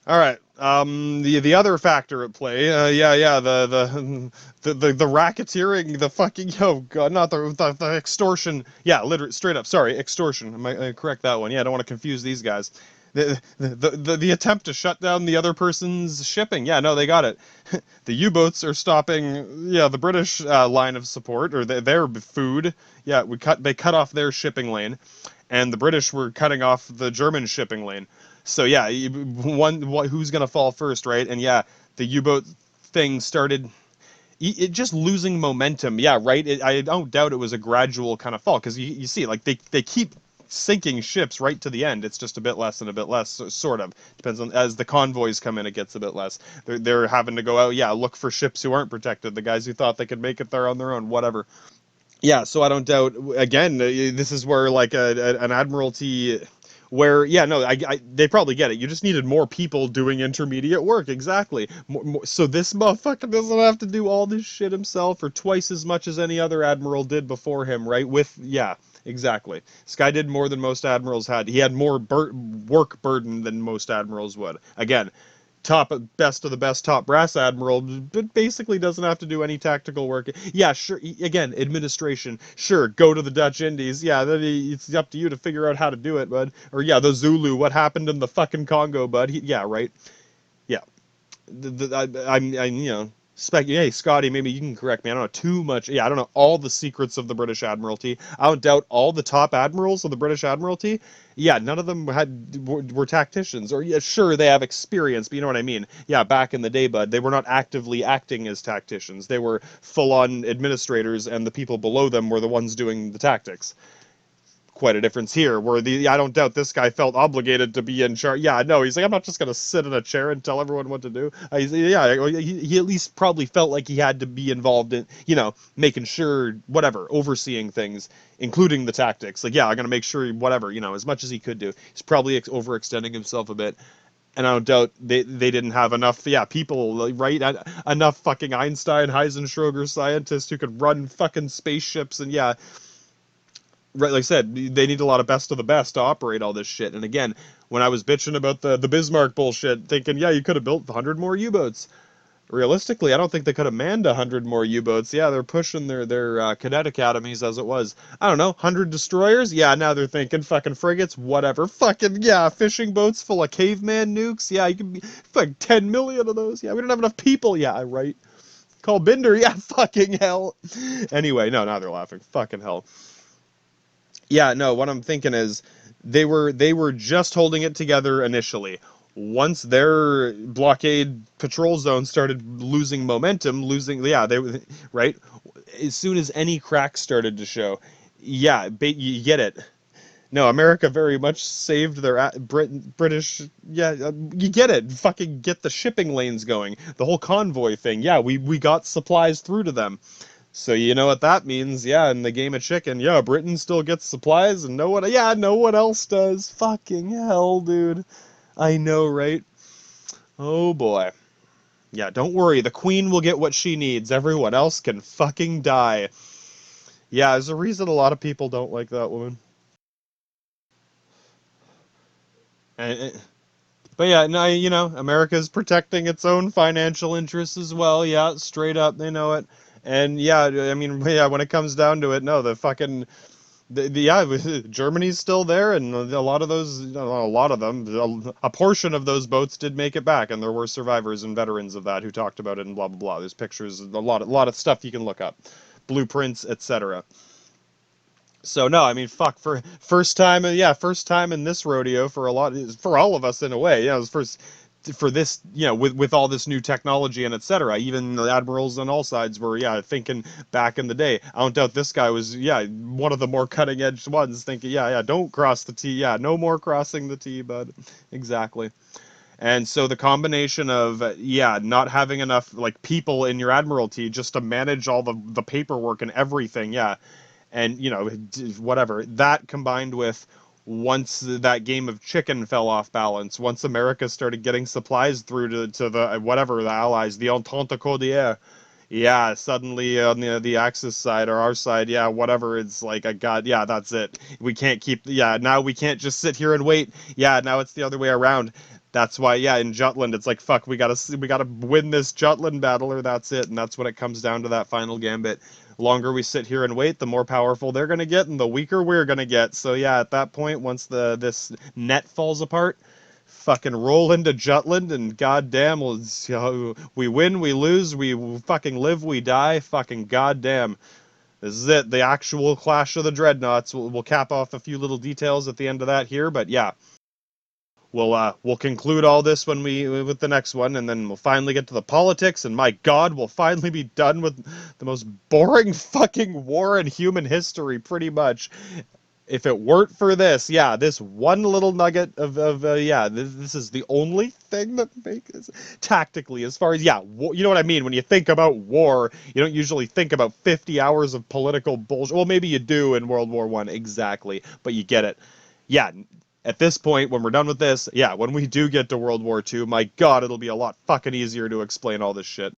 All right. The other factor at play, the racketeering, the fucking god, not the extortion. Yeah, literally straight up. Sorry, extortion. I might correct that one. Yeah, I don't want to confuse these guys. The attempt to shut down the other person's shipping. Yeah, no, they got it. The U-boats are stopping. Yeah, the British line of support or their food. Yeah, they cut off their shipping lane, and the British were cutting off the German shipping lane. So yeah, who's gonna fall first, right? And yeah, the U-boat thing started. It just losing momentum. Yeah, right. I don't doubt it was a gradual kind of fall because you see, like they keep sinking ships right to the end. It's just a bit less and a bit less, sort of. Depends on as the convoys come in, it gets a bit less. They're having to go out, yeah, look for ships who aren't protected. The guys who thought they could make it there on their own, whatever. Yeah, so I don't doubt. Again, this is where like an admiralty. Where yeah no they probably get it. You just needed more people doing intermediate work, exactly. So this motherfucker doesn't have to do all this shit himself or twice as much as any other admiral did before him, right? With yeah, exactly. This guy did more than most admirals had. He had more work burden than most admirals would. Again, best of the best top brass admiral, but basically doesn't have to do any tactical work. Yeah, sure. Again, administration. Sure, go to the Dutch Indies. Yeah, it's up to you to figure out how to do it, bud. Or yeah, the Zulu. What happened in the fucking Congo, bud? Yeah, right. Yeah. I'm hey, Scotty, maybe you can correct me. I don't know too much. Yeah, I don't know all the secrets of the British Admiralty. I don't doubt all the top admirals of the British Admiralty. Yeah, none of them were tacticians. Or yeah, sure, they have experience, but you know what I mean. Yeah, back in the day, bud, they were not actively acting as tacticians. They were full-on administrators, and the people below them were the ones doing the tactics. Quite a difference here, where I don't doubt this guy felt obligated to be in charge. Yeah, no, he's like, I'm not just gonna sit in a chair and tell everyone what to do. He at least probably felt like he had to be involved in, making sure, whatever, overseeing things, including the tactics. Like, yeah, I'm gonna make sure, whatever, as much as he could do. He's probably overextending himself a bit. And I don't doubt they didn't have enough, people, right? Enough fucking Einstein, Heisenberg scientists who could run fucking spaceships and, yeah, right, like I said, they need a lot of best of the best to operate all this shit. And again, when I was bitching about the Bismarck bullshit, thinking, yeah, you could have built 100 more U-boats. realistically, I don't think they could have manned 100 more U-boats. Yeah, they're pushing their cadet academies as it was. I don't know, 100 destroyers? Yeah, now they're thinking fucking frigates, whatever. Fucking, yeah, fishing boats full of caveman nukes? Yeah, you can be, fucking 10 million of those. Yeah, we don't have enough people. Yeah, right. Call Binder? Yeah, fucking hell. Anyway, no, now they're laughing. Fucking hell. Yeah, no, what I'm thinking is they were just holding it together initially. Once their blockade patrol zone started losing momentum, yeah, right. As soon as any cracks started to show, yeah, you get it. No, America very much saved their British. Yeah, you get it. Fucking get the shipping lanes going. The whole convoy thing. Yeah, we got supplies through to them. So you know what that means, yeah, in the game of chicken, yeah, Britain still gets supplies and no one else does. Fucking hell, dude. I know, right? Oh boy. Yeah, don't worry, the queen will get what she needs. Everyone else can fucking die. Yeah, there's a reason a lot of people don't like that woman. And, but yeah, no, America's protecting its own financial interests as well. Yeah, straight up, they know it. And yeah, I mean, yeah, when it comes down to it, no, the fucking yeah, Germany's still there, and a lot of those, a lot of them, a portion of those boats did make it back, and there were survivors and veterans of that who talked about it and blah blah blah. There's pictures, a lot of stuff you can look up, blueprints, etc. So no, I mean, fuck, for first time, yeah, first time in this rodeo for all of us in a way. Yeah, it was first for this, with all this new technology and etc. Even the admirals on all sides were, yeah, thinking back in the day. I don't doubt this guy was, yeah, one of the more cutting edge ones, thinking, yeah, don't cross the T, yeah, no more crossing the T, bud. Exactly. And so the combination of, yeah, not having enough like people in your admiralty just to manage all the paperwork and everything, yeah, and whatever that combined with once that game of chicken fell off balance, once America started getting supplies through to the whatever the allies, the Entente Cordiale, yeah, suddenly on the Axis side or our side, yeah, whatever, it's like a god, yeah, that's it. We can't keep, yeah, now we can't just sit here and wait. Yeah, now it's the other way around. That's why, yeah, in Jutland, it's like, fuck, we gotta win this Jutland battle, or that's it. And that's when it comes down to that final gambit. The longer we sit here and wait, the more powerful they're gonna get, and the weaker we're gonna get. So yeah, at that point, once this net falls apart, fucking roll into Jutland, and goddamn, we win, we lose, we fucking live, we die. Fucking goddamn. This is it. The actual Clash of the Dreadnoughts. We'll cap off a few little details at the end of that here, but yeah. We'll conclude all this with the next one, and then we'll finally get to the politics, and my god, we'll finally be done with the most boring fucking war in human history, pretty much. If it weren't for this, yeah, this one little nugget of yeah, this is the only thing that makes tactically, as far as, yeah, you know what I mean. When you think about war, you don't usually think about 50 hours of political bullshit. Well, maybe you do in World War I, exactly, but you get it. Yeah, at this point, when we're done with this, yeah, when we do get to World War II, my god, it'll be a lot fucking easier to explain all this shit.